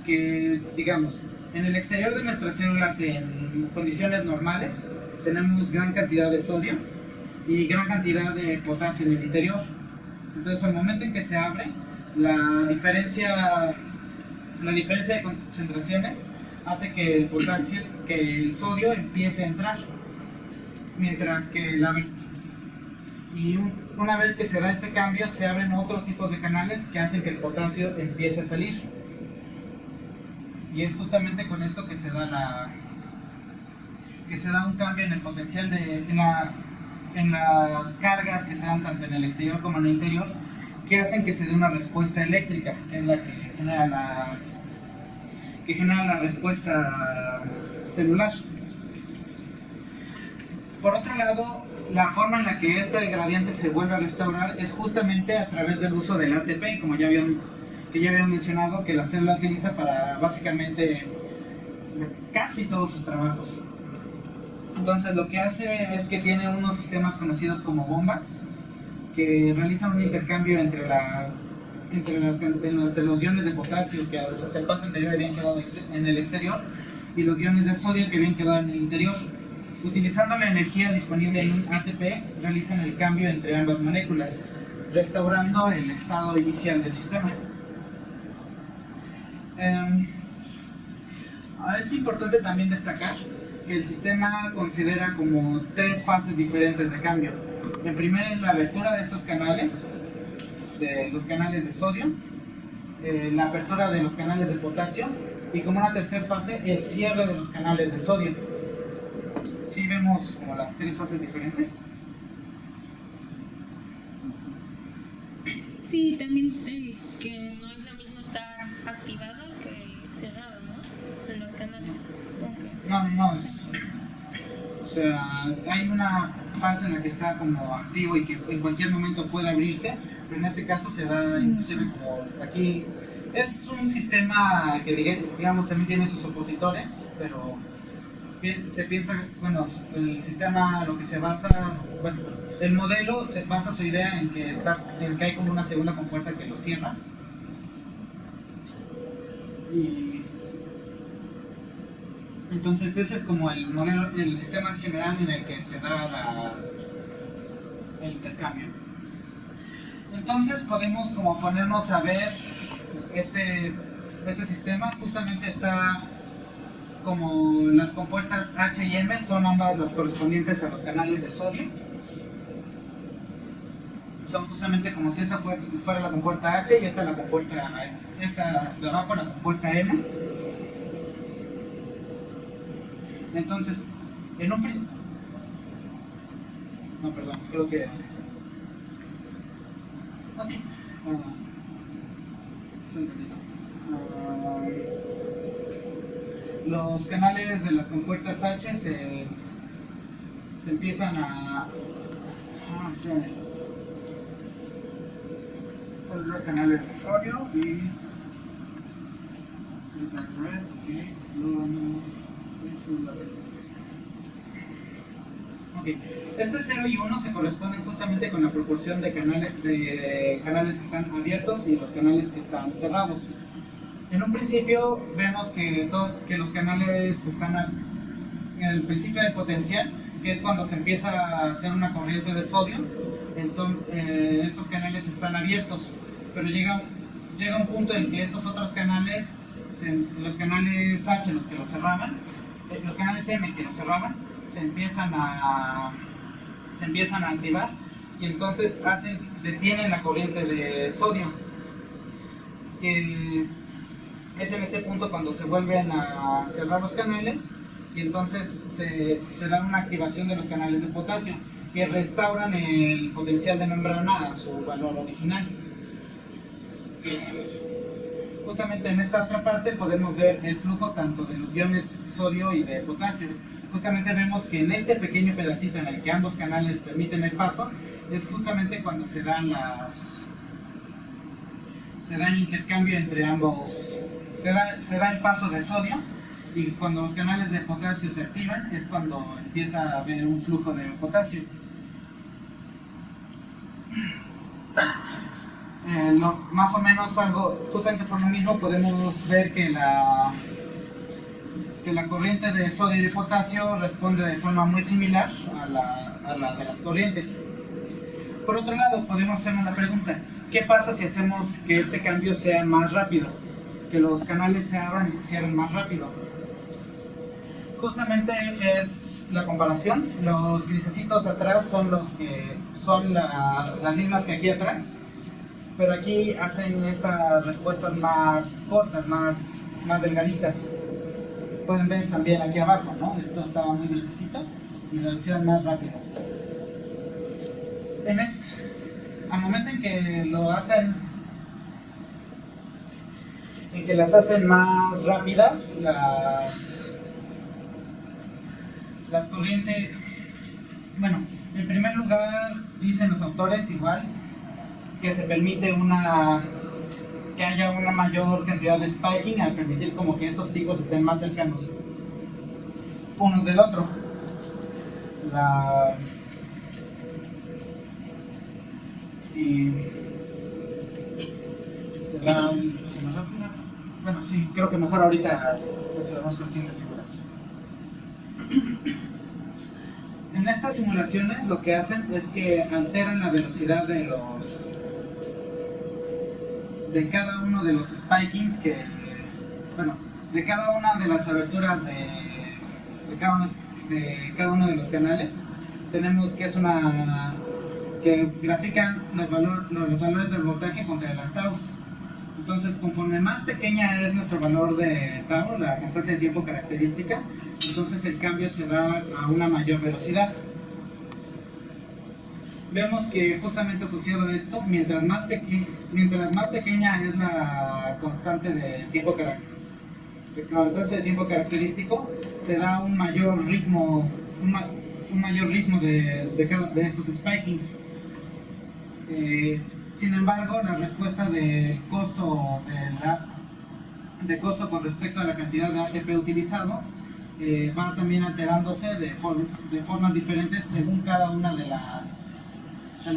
que, digamos, en el exterior de nuestras células, en condiciones normales, tenemos gran cantidad de sodio y gran cantidad de potasio en el interior. Entonces, al momento en que se abre, la diferencia de concentraciones hace que el sodio empiece a entrar, mientras que una vez que se da este cambio, se abren otros tipos de canales que hacen que el potasio empiece a salir. Y es justamente con esto que se da un cambio en el potencial en las cargas que se dan tanto en el exterior como en el interior, que hacen que se dé una respuesta eléctrica, en la que genera la respuesta celular. Por otro lado, la forma en la que este gradiente se vuelve a restaurar es justamente a través del uso del ATP, como ya habían mencionado, que la célula utiliza para básicamente casi todos sus trabajos. Entonces, lo que hace es que tiene unos sistemas conocidos como bombas, que realizan un intercambio entre los iones de potasio que hasta el paso anterior habían quedado en el exterior y los iones de sodio que habían quedado en el interior. Utilizando la energía disponible en un ATP, realizan el cambio entre ambas moléculas. restaurando el estado inicial del sistema. Es importante también destacar que el sistema considera como 3 fases diferentes de cambio. En primera es la abertura de estos canales, de los canales de sodio, la apertura de los canales de potasio y como una tercera fase el cierre de los canales de sodio. ¿Sí vemos como las 3 fases diferentes? Sí, también que no es lo mismo estar activado que cerrado, ¿no? En los canales, supongo que... No, o sea, hay una fase en la que está como activo y que en cualquier momento puede abrirse, pero en este caso se da inclusive como aquí. Es un sistema que digamos también tiene sus opositores, pero se piensa, bueno, el sistema lo que se basa, bueno, el modelo se basa su idea en que hay como una segunda compuerta que lo cierra. Y entonces ese es como el modelo, el sistema general en el que se da el intercambio. Entonces podemos como ponernos a ver este sistema. Justamente está como las compuertas H y M son ambas las correspondientes a los canales de sodio. Son justamente como si esta fuera la compuerta H y esta la compuerta, esta de abajo la compuerta M. Entonces, en un principio... No, perdón, creo que... No, sí. Los canales de las compuertas H se empiezan a... los canales de sodio y... Ok, este 0 y 1 se corresponden justamente con la proporción de canales que están abiertos y los canales que están cerrados. En un principio vemos que los canales están en el principio de potencial, que es cuando se empieza a hacer una corriente de sodio. Entonces, estos canales están abiertos, pero llega un punto en que estos otros canales, los canales H, los que los cerraban, los canales M que los cerraban, se empiezan a activar y entonces detienen la corriente de sodio. Es en este punto cuando se vuelven a cerrar los canales y entonces se da una activación de los canales de potasio que restauran el potencial de membrana a su valor original. Justamente en esta otra parte podemos ver el flujo tanto de los iones sodio y de potasio. Justamente vemos que en este pequeño pedacito en el que ambos canales permiten el paso es justamente cuando se da el intercambio entre ambos, se da el paso de sodio, y cuando los canales de potasio se activan es cuando empieza a haber un flujo de potasio. Más o menos justamente por lo mismo podemos ver que la corriente de sodio y de potasio responde de forma muy similar a la de las corrientes. Por otro lado, podemos hacernos la pregunta: ¿qué pasa si hacemos que este cambio sea más rápido? Que los canales se abran y se cierren más rápido. Justamente es la comparación. Los grisecitos atrás son las mismas que aquí atrás, pero aquí hacen estas respuestas más cortas, más delgaditas. Pueden ver también aquí abajo, ¿no? Esto estaba muy grisecito y lo hicieron más rápido. Al momento en que las hacen más rápidas, las corrientes, bueno, en primer lugar dicen los autores igual que se permite que haya una mayor cantidad de spiking al permitir como que estos picos estén más cercanos unos del otro. Y se da más rápido. Bueno, sí, creo que mejor ahorita pues vamos con las siguientes figuras. En estas simulaciones lo que hacen es que alteran la velocidad de de cada uno de los spikings de cada una de las aberturas de cada uno de los canales. Tenemos que que grafican los valores del voltaje contra las taus. Entonces, conforme más pequeña es nuestro valor de tau, la constante de tiempo característica, entonces el cambio se da a una mayor velocidad. Vemos que justamente asociado a esto, mientras más pequeña es la constante de tiempo característico, se da un mayor ritmo, de estos spikings. Sin embargo, la respuesta de costo con respecto a la cantidad de ATP utilizado va también alterándose de formas diferentes según cada una de las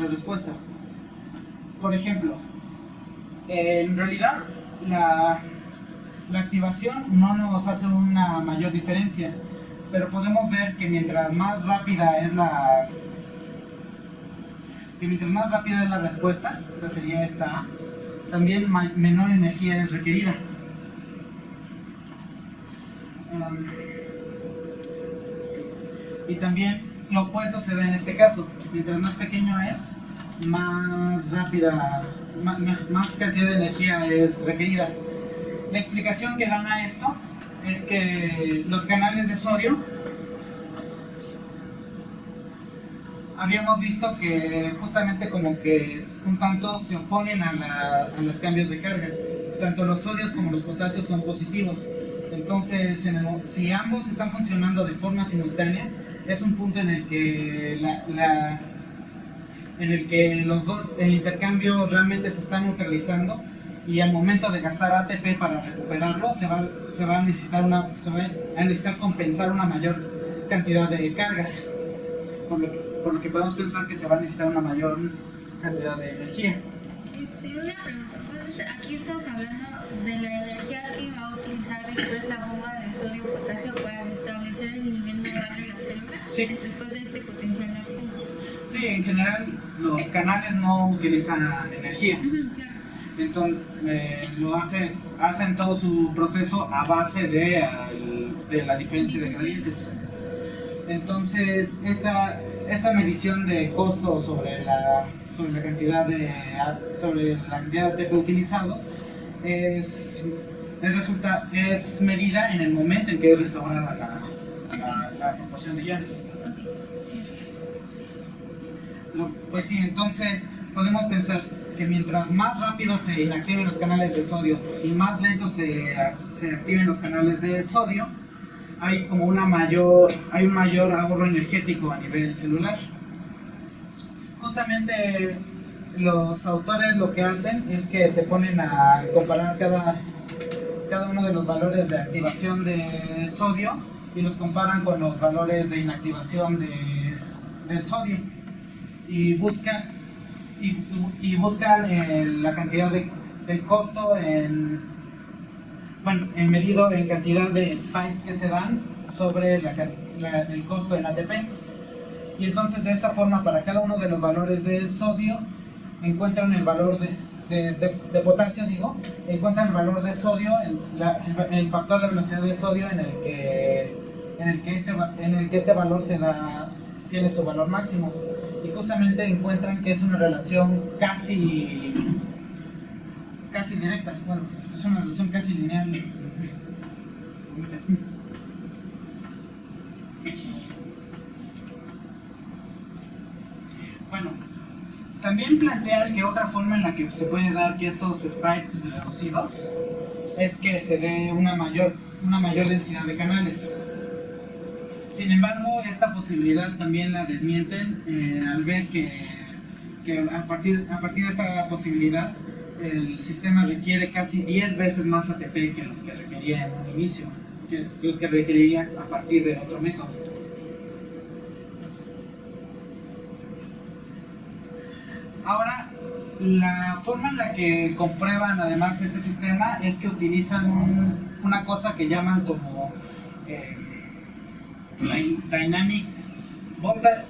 respuestas. Por ejemplo, en realidad la activación no nos hace una mayor diferencia, pero podemos ver que mientras más rápida es la respuesta, o sea, sería esta A, también menor energía es requerida. Y también lo opuesto se da en este caso. Mientras más pequeño es, más rápida, más cantidad de energía es requerida. La explicación que dan a esto es que los canales de sodio, habíamos visto que justamente como que un tanto se oponen a los cambios de carga. Tanto los sodios como los potasios son positivos. Entonces, si ambos están funcionando de forma simultánea, es un punto en el que el intercambio realmente se está neutralizando, y al momento de gastar ATP para recuperarlo se va a necesitar compensar una mayor cantidad de cargas, por lo que podemos pensar que se va a necesitar una mayor cantidad de energía. Una pregunta, entonces aquí estamos hablando de la energía que va a utilizar después la bomba de sodio-potasio para restablecer el nivel normal de la célula. Sí. Después de este potencial de acción. Sí, en general los canales no utilizan energía. Claro. Entonces hacen todo su proceso a base de la diferencia de gradientes. Entonces esta medición de costo sobre la cantidad de ATP utilizado es medida en el momento en que es restaurada la proporción de iones. Pues sí, entonces podemos pensar que mientras más rápido se inactiven los canales de sodio y más lento se activen los canales de sodio, hay un mayor ahorro energético a nivel celular. Justamente los autores lo que hacen es que se ponen a comparar cada uno de los valores de activación de sodio y los comparan con los valores de inactivación del sodio, y buscan la cantidad del costo medido en cantidad de spikes que se dan sobre el costo en ATP. Y entonces de esta forma, para cada uno de los valores de sodio encuentran el valor de potasio, encuentran el valor de sodio, el factor de velocidad de sodio en el que este valor tiene su valor máximo. Y justamente encuentran que es una relación casi directa. Bueno, es una relación casi lineal. Bueno, también plantea que otra forma en la que se puede dar que estos spikes reducidos es que se dé una mayor densidad de canales. Sin embargo, esta posibilidad también la desmienten al ver que a partir de esta posibilidad el sistema requiere casi 10 veces más ATP que los que requería en un inicio, que los que requeriría a partir del otro método. Ahora, la forma en la que comprueban además este sistema es que utilizan una cosa que llaman como Dynamic Voltage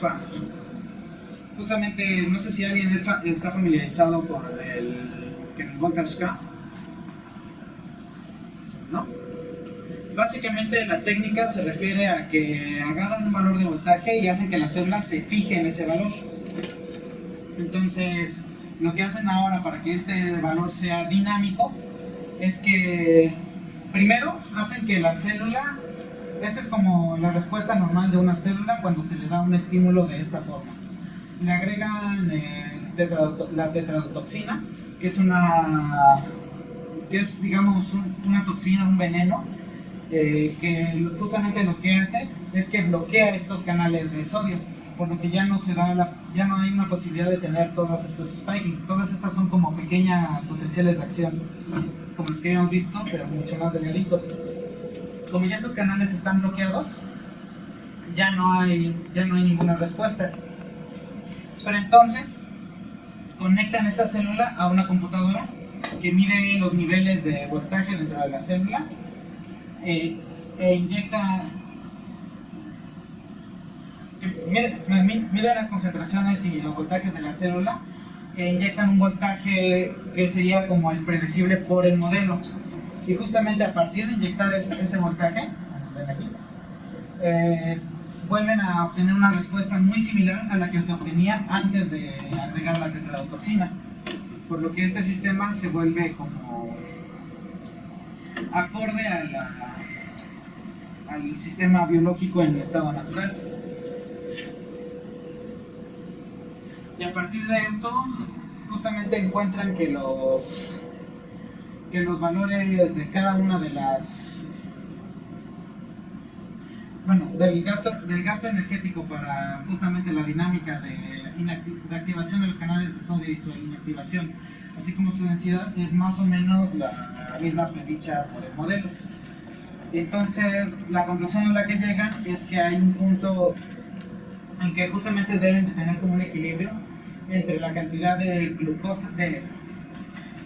Clamp. justamente, no sé si alguien está familiarizado con el voltage K, ¿no? Básicamente la técnica se refiere a que agarran un valor de voltaje y hacen que la célula se fije en ese valor. Entonces, lo que hacen ahora para que este valor sea dinámico es que primero hacen que la célula, esta es como la respuesta normal de una célula cuando se le da un estímulo de esta forma. Le agregan la tetradotoxina, que es digamos una toxina, un veneno, que justamente lo que hace es que bloquea estos canales de sodio, por lo que ya no hay una posibilidad de tener todos estos spiking. Todas estas son como pequeñas potenciales de acción, como los que habíamos visto, pero mucho más delgaditos. Como ya estos canales están bloqueados, ya no hay ninguna respuesta. Pero entonces conectan esta célula a una computadora que mide los niveles de voltaje dentro de la célula e inyecta, mide las concentraciones y los voltajes de la célula e inyectan un voltaje que sería como el predecible por el modelo. Y justamente a partir de inyectar este voltaje, ven aquí, vuelven a obtener una respuesta muy similar a la que se obtenía antes de agregar la tetradotoxina, por lo que este sistema se vuelve como acorde al sistema biológico en estado natural. Y a partir de esto, justamente encuentran que los valores de cada una de las, del gasto energético para justamente la dinámica de activación de los canales de sodio y su inactivación, así como su densidad, es más o menos la misma predicha por el modelo. Entonces, la conclusión a la que llegan es que hay un punto en que justamente deben de tener como un equilibrio entre la cantidad de glucosa,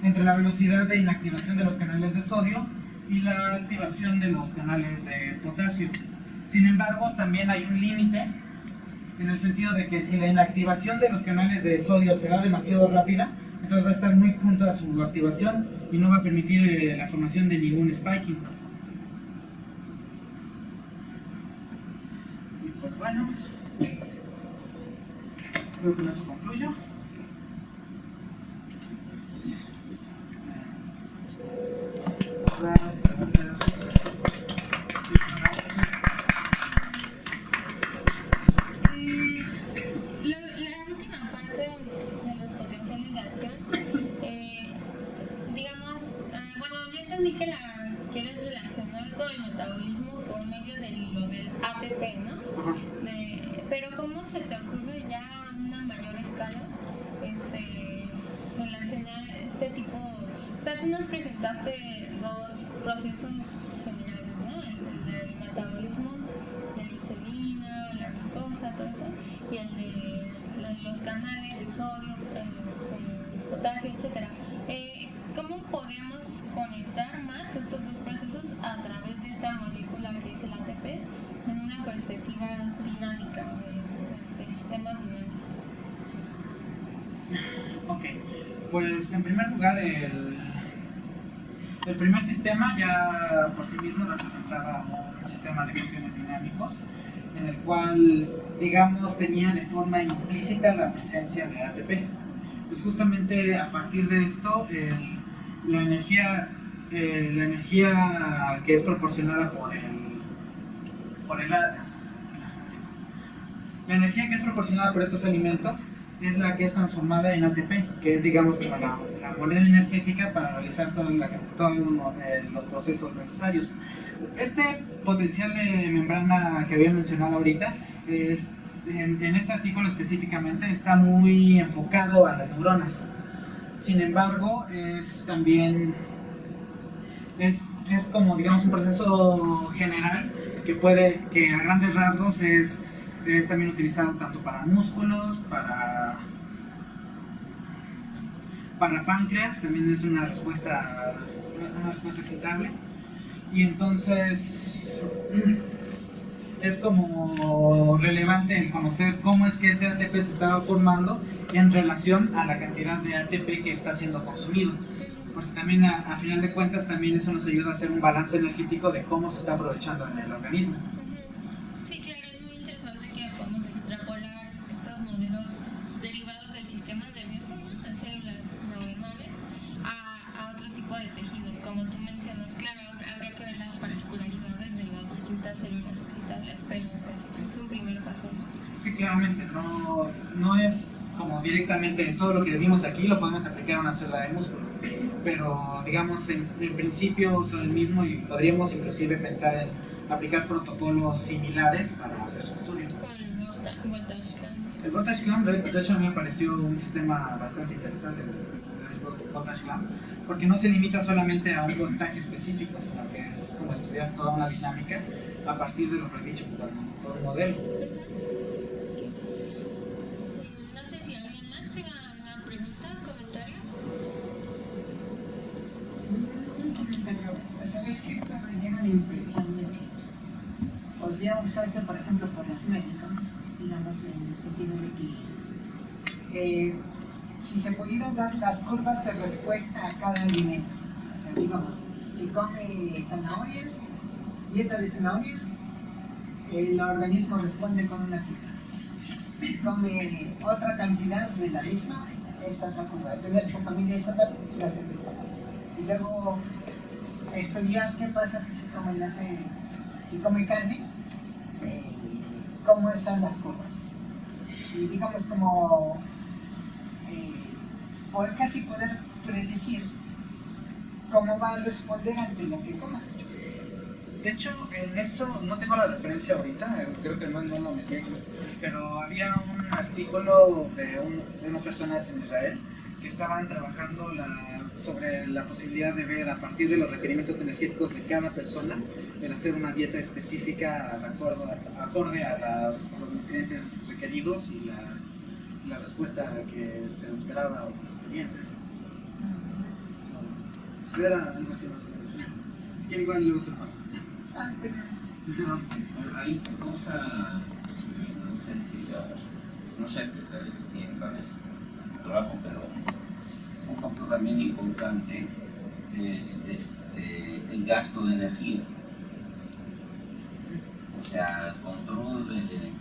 entre la velocidad de inactivación de los canales de sodio y la activación de los canales de potasio. Sin embargo, también hay un límite en el sentido de que si la inactivación de los canales de sodio se da demasiado rápida, entonces va a estar muy junto a su activación y no va a permitir la formación de ningún spiking. Y pues bueno, creo que con eso concluyo. La última parte de los potenciales de acción, digamos, bueno, yo entendí que la quieres relacionar con el metabolismo por medio de lo del ATP, ¿no? Pero ¿cómo se te ocurre ya a una mayor escala relacionar este tipo? O sea, tú nos presentaste dos procesos generales, ¿no? El del metabolismo de la insulina, la glucosa, todo eso, y el de los canales de sodio, potasio, etc. ¿Cómo podemos conectar más estos dos procesos a través de esta molécula que es el ATP en una perspectiva dinámica de sistemas dinámicos? Ok, pues en primer lugar el primer sistema ya por sí mismo representaba un sistema de ecuaciones dinámicos en el cual, digamos, tenía de forma implícita la presencia de ATP. Pues justamente a partir de esto, la energía que es proporcionada la energía que es proporcionada por estos alimentos es la que es transformada en ATP, que es, digamos, como la moneda energética para realizar todos los procesos necesarios. Este potencial de membrana que había mencionado ahorita, en este artículo específicamente, está muy enfocado a las neuronas. Sin embargo, es como, digamos, un proceso general que a grandes rasgos es también utilizado tanto para músculos, para páncreas, también es una respuesta excitable. Y entonces es como relevante el conocer cómo es que este ATP se estaba formando en relación a la cantidad de ATP que está siendo consumido. Porque también a final de cuentas también eso nos ayuda a hacer un balance energético de cómo se está aprovechando en el organismo. Sí, claro, es muy interesante que podamos extrapolar estos modelos derivados del sistema nervioso, de células neuronales, a otro tipo de tejidos. Como tú mencionas, claro, habría que ver las particularidades de las distintas células excitables, pero pues, es un primer paso. Sí, claramente, no es como directamente todo lo que vimos aquí lo podemos aplicar a una célula de músculo, pero digamos en principio son el mismo y podríamos inclusive pensar en aplicar protocolos similares para hacer su estudio. Con el voltage clamp. El voltage clamp, de hecho, a mí me pareció un sistema bastante interesante, el voltage clamp, porque no se limita solamente a un voltaje específico, sino que es como estudiar toda una dinámica a partir de lo predicho por un modelo. No sé si alguien más tenga alguna pregunta, comentario. O sea, es que esto me llega la impresión de que podría usarse, por ejemplo, por los médicos, digamos, en el sentido de que si se pudieran dar las curvas de respuesta a cada alimento, o sea, digamos, si come zanahorias, dieta de zanahorias, el organismo responde con una curva. Si come otra cantidad de la misma, es otra curva. Tener su familia de curvas, lo hace de zanahorias. Y luego estudiar qué pasa si se come, no sé, si come carne, cómo son las curvas. Y digamos como casi poder predecir cómo va a responder ante lo que coma. De hecho, en eso no tengo la referencia ahorita, creo que no lo metí aquí, pero había un artículo de unas personas en Israel que estaban trabajando sobre la posibilidad de ver a partir de los requerimientos energéticos de cada persona, el hacer una dieta específica acorde a los nutrientes requeridos y la respuesta que se esperaba bien. Si era algo así más o menos. Si quieren igual luego se lo paso. Hay una cosa, no sé si, no sé qué tiene tal vez trabajo, pero un factor también importante es el gasto de energía. O sea, control de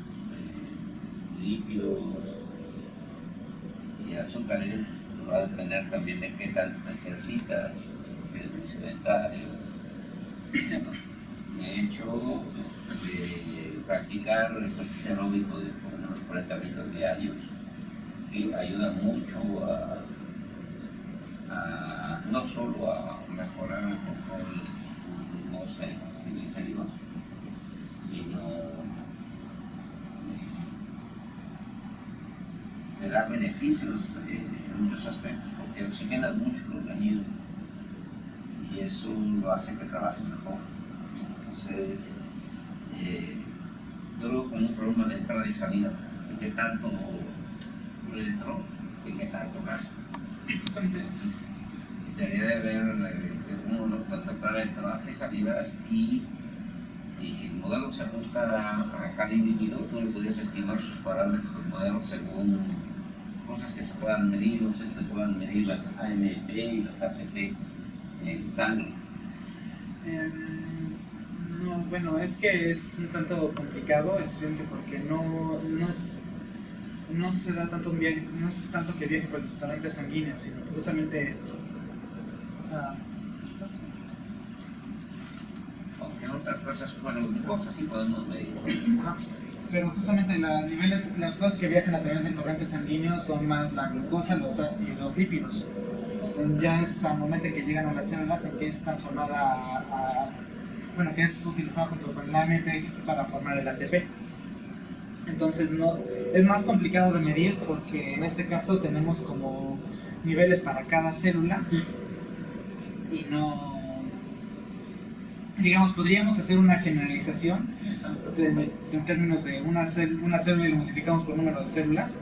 lípidos y azúcares va a depender también de qué tanto te ejercitas, que es muy sedentario, etc. De hecho, practicar el ejercicio aeróbico de por lo menos 40 minutos diarios, ¿sí? Ayuda mucho no solo a mejorar el control de glucosa y triglicéridos, sino te da beneficios en muchos aspectos, porque oxigenas mucho el organismo y eso lo hace que trabaje mejor. Entonces, yo lo con un problema de entrada y salida, de qué tanto entro y qué tanto gasto. Entonces, debería de haber uno para entradas y salidas y si el modelo se ajusta a cada individuo, tú le podrías estimar sus parámetros del modelo según cosas que se puedan medir, no sé si se puedan medir las AMP y las APP en sangre. No, bueno, es que es un tanto complicado, especialmente porque no se da tanto un viaje, no es tanto que viaje por el torrente sanguíneo, sino que justamente Aunque otras cosas, bueno, cosas sí podemos medir. pero justamente las cosas que viajan a través del torrente sanguíneo son más la glucosa y los lípidos. Ya es al momento en que llegan a las células en que es transformada bueno, que es utilizado junto con el AMP para formar el ATP. Entonces es más complicado de medir porque en este caso tenemos como niveles para cada célula y no, digamos, podríamos hacer una generalización en términos de una célula y lo multiplicamos por número de células,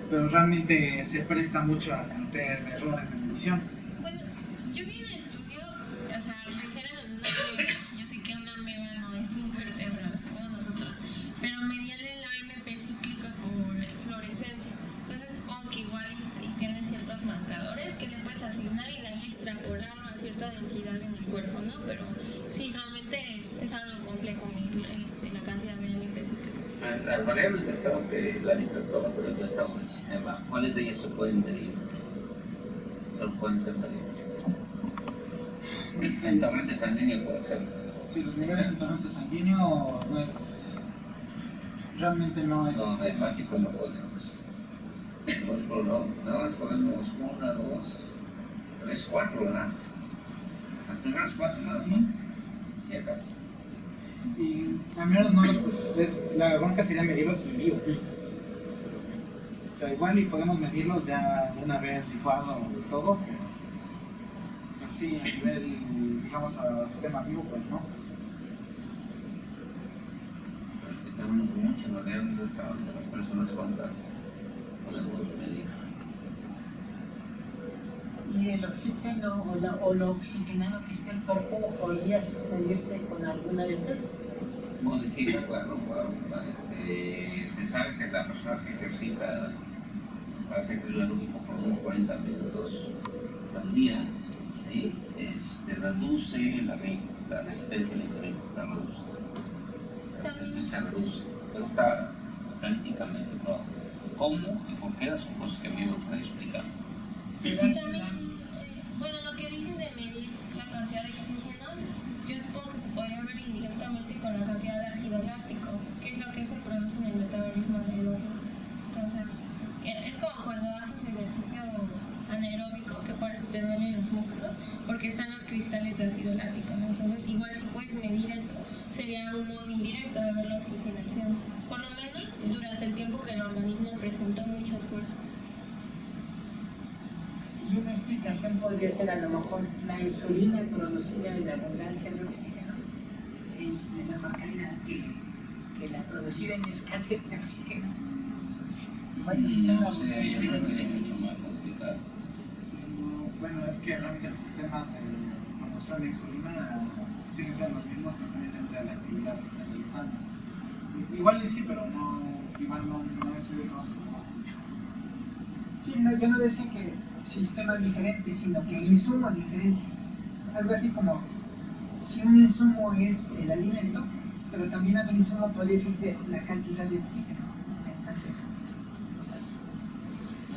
pero realmente se presta mucho a cometer errores de medición. Bueno, yo vi un estudio, o sea, lo hicieron en una ameba. Yo sé que una ameba no es invertebrada como nosotros, eliminar y de ahí extrapolarlo a cierta densidad en el cuerpo, ¿no? Pero sí, realmente es algo complejo la cantidad de NPC. Las variables de estado que la literatura de estado del sistema, ¿cuáles de ellas se pueden medir? ¿O pueden ser medidas? En torrente sanguíneo, por ejemplo. Sí, los niveles en torrente sanguíneo no es... realmente no es... No, de mágico no podemos. Nada más podemos 1, 2, 3, 4, ¿verdad? Las primeras 4 nada más. Ya casi. Y al menos no los... la bronca sería medirlos en vivo. O sea, igual y podemos medirlos ya una vez licuado todo, pero sí, a nivel, digamos, a sistema vivo, pues no. Pero es que tenemos muchas variables de estado de las personas cuantas podemos medir. Y el oxígeno o lo oxigenado que esté el cuerpo, ¿podrías medirse con alguna de esas? Modifica, claro, se sabe que la persona que ejercita hace ejercicio aeróbico por unos 40 minutos al día, ¿sí? Reduce la resistencia a la insulina, la reduce. Entonces se reduce, pero está prácticamente probado. ¿Cómo y por qué? Son cosas que a mí me gustaría explicar. Sí, también, bueno, lo que dices de medir la cantidad de oxígeno, yo supongo que se podría ver indirectamente con la cantidad de ácido láctico, que es lo que se produce en el metabolismo anaeróbico. Entonces, es como cuando haces ejercicio anaeróbico, que por eso te duelen los músculos, porque están los cristales de ácido láctico, ¿no? Entonces, igual si puedes medir eso, sería un modo indirecto de ver la oxigenación, por lo menos durante el tiempo que el organismo presentó mucho esfuerzo. Y una explicación podría ser a lo mejor la insulina producida en la abundancia de oxígeno es de mejor calidad que la producida en escasez de oxígeno. Bueno, No sé, yo creo que es mucho más complicado. Sí, no, bueno, es que realmente los sistemas de producción de insulina siguen siendo los mismos independientemente de la actividad que están realizando. Igual y sí, pero no, igual no es el rostro. sí, no, yo no decía que sistema diferente, sino que insumo diferente. Algo así como si un insumo es el alimento, pero también otro insumo podría decirse la cantidad de oxígeno. Pensante.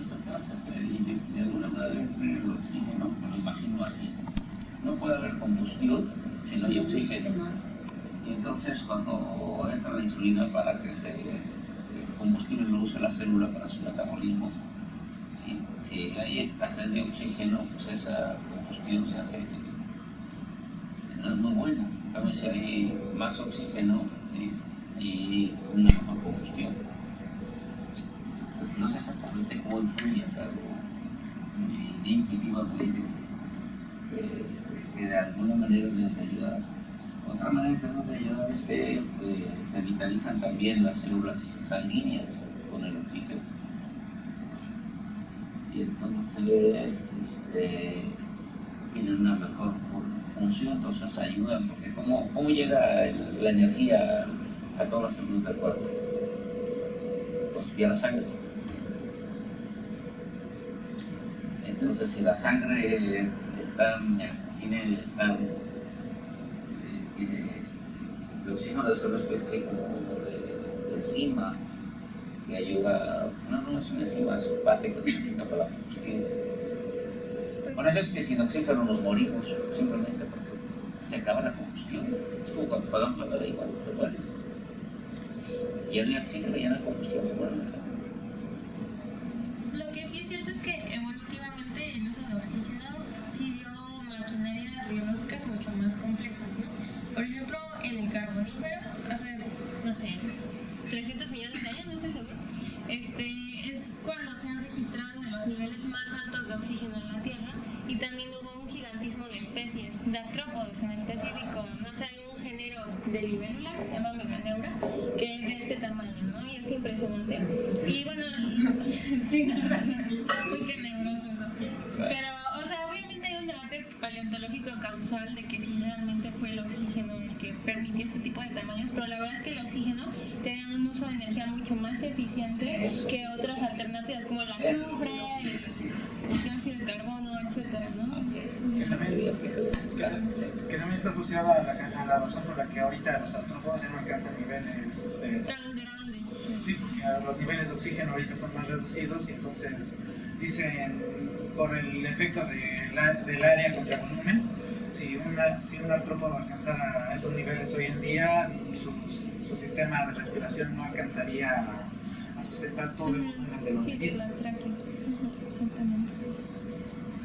Eso pasa, y de alguna manera el oxígeno, me lo imagino así. No puede haber combustión si no hay oxígeno. Y entonces cuando entra la insulina para que el combustible lo use la célula para su metabolismo, si hay escasez de oxígeno, pues esa combustión se hace, no es muy buena. En cambio, si hay más oxígeno, ¿sí? Y una mejor combustión. Entonces, no sé exactamente cómo influye, pero mi intuitiva me dice que de alguna manera deben de ayudar. Otra manera que deben de ayudar es que se vitalizan también las células sanguíneas con el oxígeno. Y entonces tienen una mejor función, entonces ayudan, porque ¿cómo llega la energía a todas las células del cuerpo? Pues vía la sangre. Entonces si la sangre tiene el oxígeno de una especie como de enzima que ayuda, no es una enzima, es un pate que necesita para la combustión. Por eso es que sin oxígeno nos morimos, simplemente porque se acaba la combustión. Es como cuando pagamos la vela y cuando te mueres. Y el oxígeno y la combustión se muere la sangre. Lo que sí es cierto es que evolutivamente el uso de oxígeno sí dio maquinarias biológicas mucho más complejas, ¿no? Por ejemplo, en el carbonífero, hace, no sé, 300 millones de años, no estoy seguro, es cuando se han registrado de los niveles más altos de oxígeno en la Tierra, y también hubo un gigantismo de especies, de artrópodos en específico, no sé, hay un género de libélula que se llama Meganeura, que es de este tamaño, ¿no? Y es impresionante. Y bueno, sí, no, muy tenebroso eso. Pero, o sea, obviamente hay un debate paleontológico causal de que si realmente fue el oxígeno el que permitió este tipo de tamaños, pero la verdad es que el oxígeno tenía un uso de energía mucho más eficiente que otras alternativas como el azufre, el dióxido de carbono, etcétera, ¿no? Que también está asociada a la razón por la que ahorita los artrópodos ya no alcanzan niveles Tan grandes. sí, porque los niveles de oxígeno ahorita son más reducidos y entonces dicen por el efecto del área contra volumen, si un artrópodo alcanzara esos niveles hoy en día, su sistema de respiración no alcanzaría a sustentar todo el volumen del Sí, organismo. las tráqueas. Exactamente.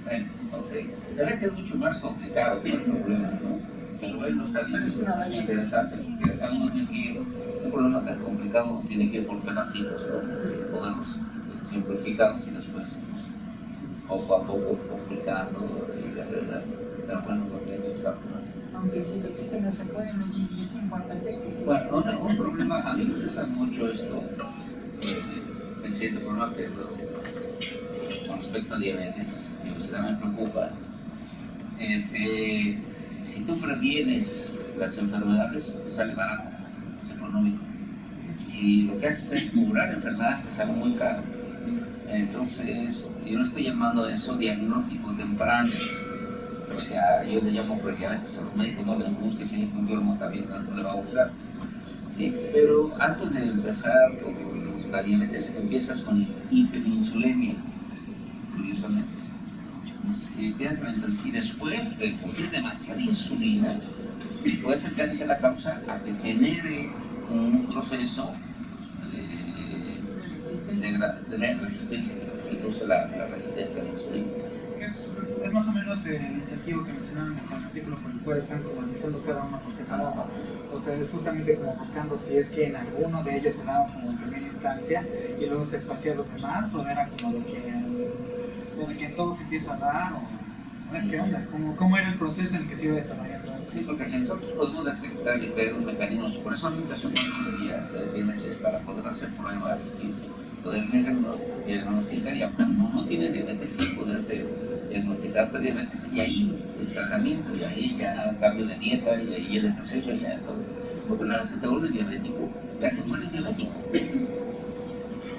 Bueno, ok. Se ve que es mucho más complicado el problema, ¿no? Pero bueno, está bien, es interesante, porque uno tiene que ir, un problema tan complicado tiene que ir por pedacitos, ¿no? Podemos simplificarlos y después poco a poco complicando y la verdad, pero bueno, porque hay que usarlo, ¿no? Aunque si el oxígeno se puede medir y es importante que se Bueno, un problema, a mí me interesa mucho esto, el siguiente problema que con respecto a diabetes, y usted me preocupa, si tú previenes las enfermedades, sale barato, es económico. Si lo que haces es curar enfermedades, te sale muy caro. Entonces, yo no estoy llamando a eso diagnóstico temprano. O sea, yo le llamo prediabetes, a los médicos no les gusta y si el biólogo está bien, no le va a gustar. ¿Sí? Pero antes de empezar con la diabetes, empiezas con hiperinsulemia, curiosamente. Y después de consumir demasiada insulina, puede ser que sea la causa a que genere un proceso de resistencia, incluso la resistencia a la insulina. Es más o menos el incentivo que mencionaban en el artículo por el cual están como analizando cada uno por separado. Entonces es justamente como buscando si es que en alguno de ellos se daba como en primera instancia y luego se esparcía a los demás, o era como de que en todo se empieza a dar, o ver qué onda, cómo era el proceso en el que se iba desarrollando esto. Sí, porque si nosotros podemos detectar y ver los mecanismos, por eso nunca se tiene para poder hacer pruebas y poder diagnosticar, y aunque no tiene diabetes, sí poderte diagnosticar prediabetes, y ahí el tratamiento, y ahí ya cambio de dieta, y ahí el ejercicio, y ya todo. Porque una vez que te vuelves diabético, ya te vuelves diabético.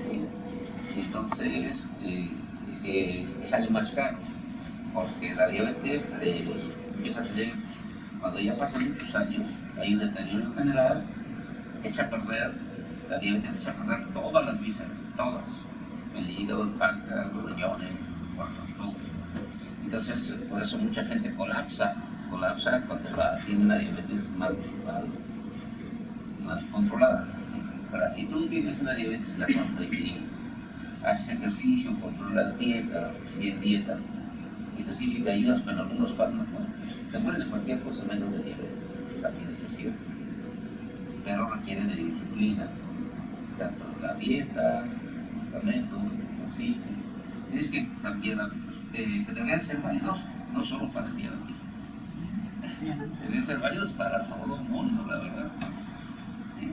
¿Sí? Entonces, sale más caro, porque la diabetes empieza a tener, cuando ya pasan muchos años, hay un deterioro general, echa a perder, la diabetes echa a perder todas las vísceras, todas, el hígado, el páncreas, los riñones, todo. Entonces, por eso mucha gente colapsa cuando tiene una diabetes mal controlada. Pero si tú tienes una diabetes la cual haces ejercicio, controlas dieta, bien dieta, entonces si te ayudas con algunos fármacos, te mueres de cualquier cosa menos de diabetes, también es cierto. Pero requiere de disciplina, tanto la dieta, medicamentos, ejercicio. Tienes que cambiar hábitos, que deberían ser válidos no solo para el diabético, deben ser válidos para todo el mundo, la verdad. ¿Sí?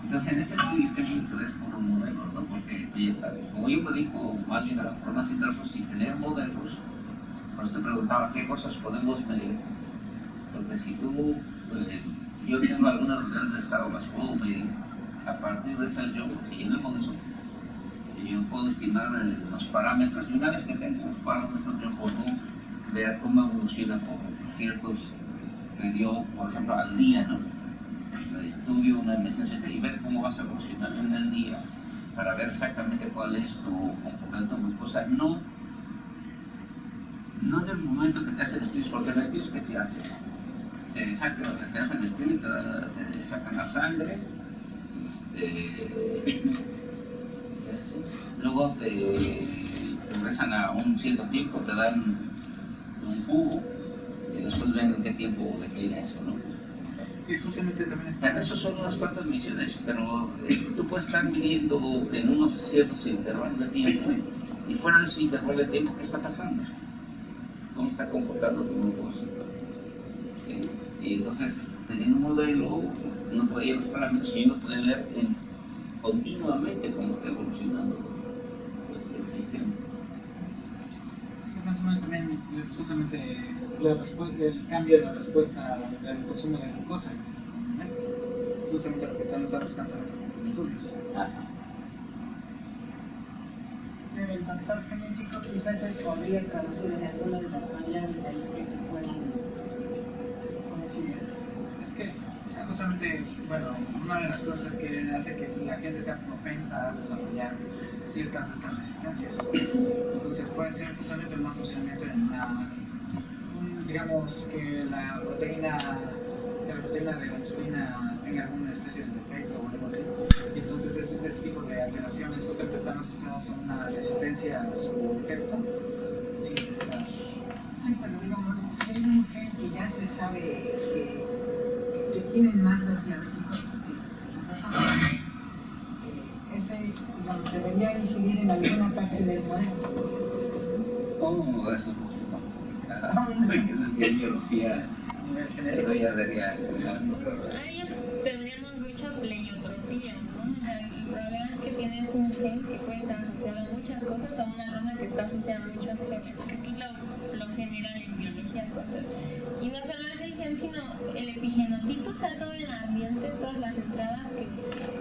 Entonces, en ese sentido, yo tengo interés por un modelo, ¿no? Porque, oye, como yo me dedico más bien a la formación, pues, si tener modelos, por eso te preguntaba qué cosas podemos medir. Porque si tú, yo tengo algunas regiones de estado, las puedo medir. A partir de eso, yo, si tenemos eso, yo puedo estimar los parámetros, y una vez que tengo esos parámetros, yo puedo ver cómo evoluciona por ciertos periodos, por ejemplo, al día, ¿no? Estudio una admisión y ver cómo vas a evolucionar en el día para ver exactamente cuál es tu comportamiento glucosa. No en el momento que te hacen estudios, porque los estudios que te hacen, te hacen estudios, te sacan la sangre, luego te regresan a un cierto tiempo, te dan un cubo y después ven en qué tiempo declina eso, ¿no? Y justamente también está... Esos son unas cuantas misiones, pero tú puedes estar midiendo en unos ciertos intervalos de tiempo, y fuera de esos intervalos de tiempo, ¿qué está pasando? ¿Cómo está comportando tu glucosa? Y entonces, teniendo un modelo, uno puede ir a los parámetros y uno puede ver continuamente cómo está evolucionando el sistema. Más o menos también justamente el cambio de la respuesta al consumo de glucosa en esto. Es justamente lo que están buscando en estos estudios. El factor genético quizás se podría traducir en alguna de las variables ahí que se pueden Así Es que justamente, bueno, una de las cosas que hace que la gente sea propensa a desarrollar ciertas de estas resistencias. Entonces puede ser justamente el mal funcionamiento en digamos que la proteína de la insulina tenga alguna especie de defecto o algo así. Y entonces ese tipo de alteraciones justamente están asociadas a una resistencia a su efecto sin estar. Sí, pero digamos, si hay un gen que ya se sabe que tienen más los diabéticos que los que no son, ese digamos, debería incidir en alguna parte del modelo. Oh, eso es mucho más complicado. Porque es biología, eso ya sería Ahí tendríamos muchas pleiotropías, ¿no? O sea, el problema es que tienes un gen que puede estar asociado a muchas cosas, a una cosa que está asociada a muchos genes, que es lo general en biología, entonces. Y no solo es el gen, sino el epigenotipo, o sea, todo el ambiente, todas las entradas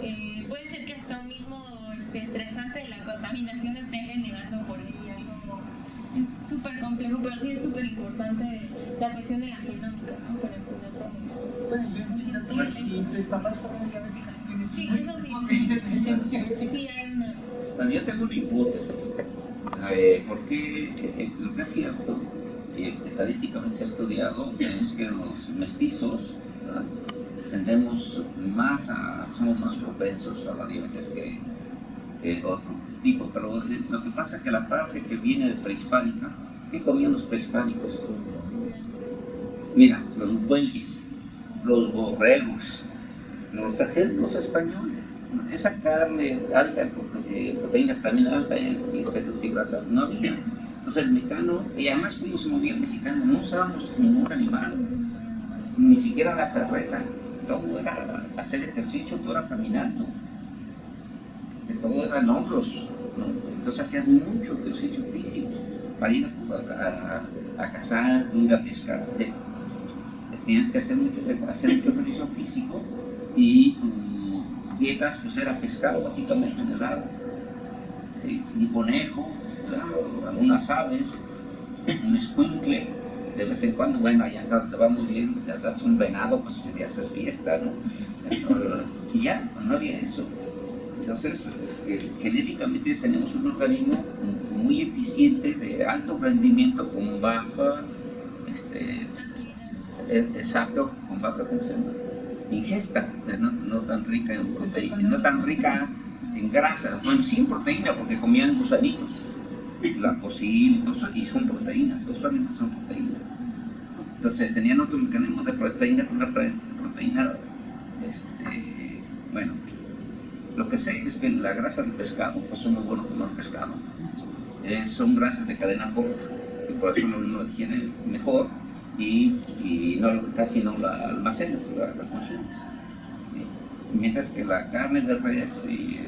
que puede ser que hasta un mismo estresante de la contaminación esté generando por ahí algo. Es súper complejo, pero sí es súper importante la cuestión de la genómica, ¿no? Para entender todo esto. Bueno, yo entiendo que si tus papás fueron diabéticos, tienes Sí, muy eso sí. poco de ser diabético. Sí, hay una. Bueno, yo tengo una hipótesis, porque lo que es cierto, y estadísticamente se ha estudiado, es que los mestizos, ¿verdad?, somos más propensos a la diabetes que otro tipo, pero lo que pasa es que la parte que viene de prehispánica, ¿qué comían los prehispánicos? Mira, los bueyes, los borregos, los trajeron los españoles. Esa carne alta en proteína, también alta en células y grasas, no había. Entonces el mexicano, y además cómo se movía el mexicano, no usábamos ningún animal, ni siquiera la carreta, todo era hacer ejercicio, todo era caminando, todo eran hombros, ¿no? Entonces hacías mucho ejercicio físico para ir a cazar, ir a pescar. Tienes que hacer mucho ejercicio físico y tus dietas pues era pescado básicamente en el agua. ¿Sí? Un conejo, claro, algunas aves, un escuincle, de vez en cuando, bueno, allá te va muy bien, si te haces un venado, pues ya haces fiesta, ¿no? Entonces, y ya, no había eso. Entonces, genéticamente tenemos un organismo muy eficiente, de alto rendimiento, con baja, exacto, con baja, ¿cómo se llama?, ingesta, no tan rica en proteína, no tan rica en grasa. Bueno, sí en proteína, porque comían gusanitos, la cocina y todo eso, y son proteínas, todos los alimentos son proteínas. Entonces tenían otro mecanismo de proteína, bueno, lo que sé es que la grasa del pescado, pues es muy bueno comer pescado, son grasas de cadena corta, y por eso uno digiere mejor y casi no la almacenas, la consumes. ¿Sí? Mientras que la carne de res y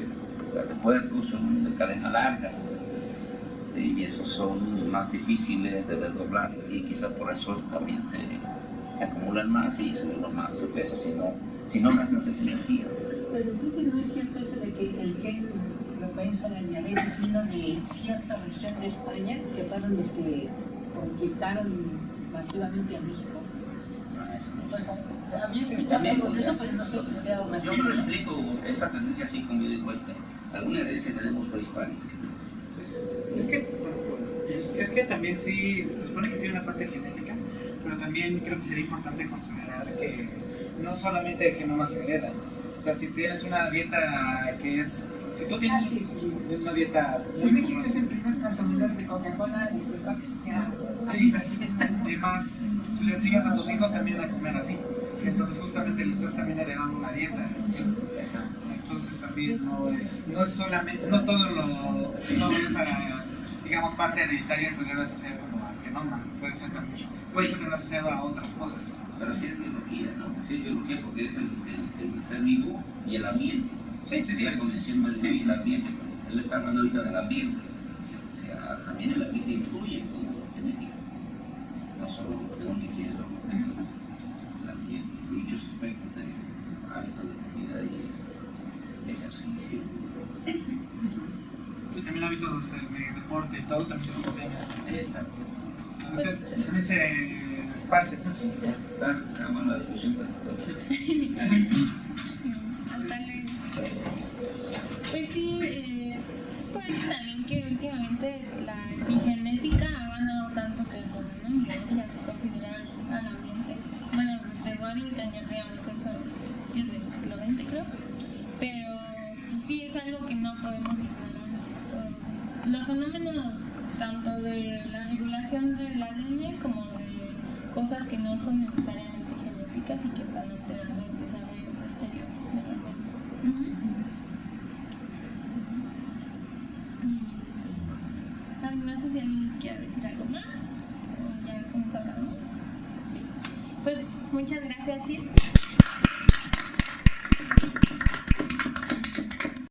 la de puerco son de cadena larga, ¿sí?, y esos son más difíciles de desdoblar, y quizá por eso también se acumulan más y suben más de peso, si no gastas esa energía. Pero entonces no es cierto eso de que el gen propenso a la diabetes vino de cierta región de España que fueron los que conquistaron masivamente a México. Pues, había escuchado algo de eso, pero no sé si sea una. Yo me lo explico, esa tendencia así como me di cuenta. Alguna herencia tenemos prehispánica. Pues, es que también sí, se supone que sí hay una parte genética, pero también creo que sería importante considerar que no solamente el genoma se hereda. O sea, si tienes una dieta que es... Si tú tienes una dieta... Si México es el primer consumidor de Coca-Cola, desde Cox ya... Sí, y más, tú le enseñas a tus hijos también a comer así. Entonces justamente le estás también heredando una dieta. Entonces también no es solamente, no todo esa, digamos, parte hereditaria se debe asociar como al genoma. Puede ser también asociado a otras cosas. Pero sí es biología, ¿no? Sí es biología porque es el ser vivo y el ambiente. Sí. La conexión del vivo y el ambiente. Pues, él está hablando ahorita del ambiente. O sea, también el ambiente influye como genética. No solo lo que uno ingiere, el ambiente. Muchos aspectos de hábitos de comida y ejercicio. Y también hábitos de deporte y todo también se los enseña. Exacto. También se Parce. Está buena la discusión para todos. Hasta luego. Pues sí, es por eso también que últimamente la epigenética ha ganado tanto terreno, ¿no? Y ya considerar al ambiente. Bueno, desde Waddington ya creamos eso desde el siglo XX, creo. Pero pues, sí es algo que no podemos ignorar. Los fenómenos tanto de la regulación del ADN como de cosas que no son necesariamente genéticas y que están alterando el desarrollo posterior de los organismos. No sé si alguien quiere decir algo más o ya con eso acabamos. Sí. Pues muchas gracias, Gil.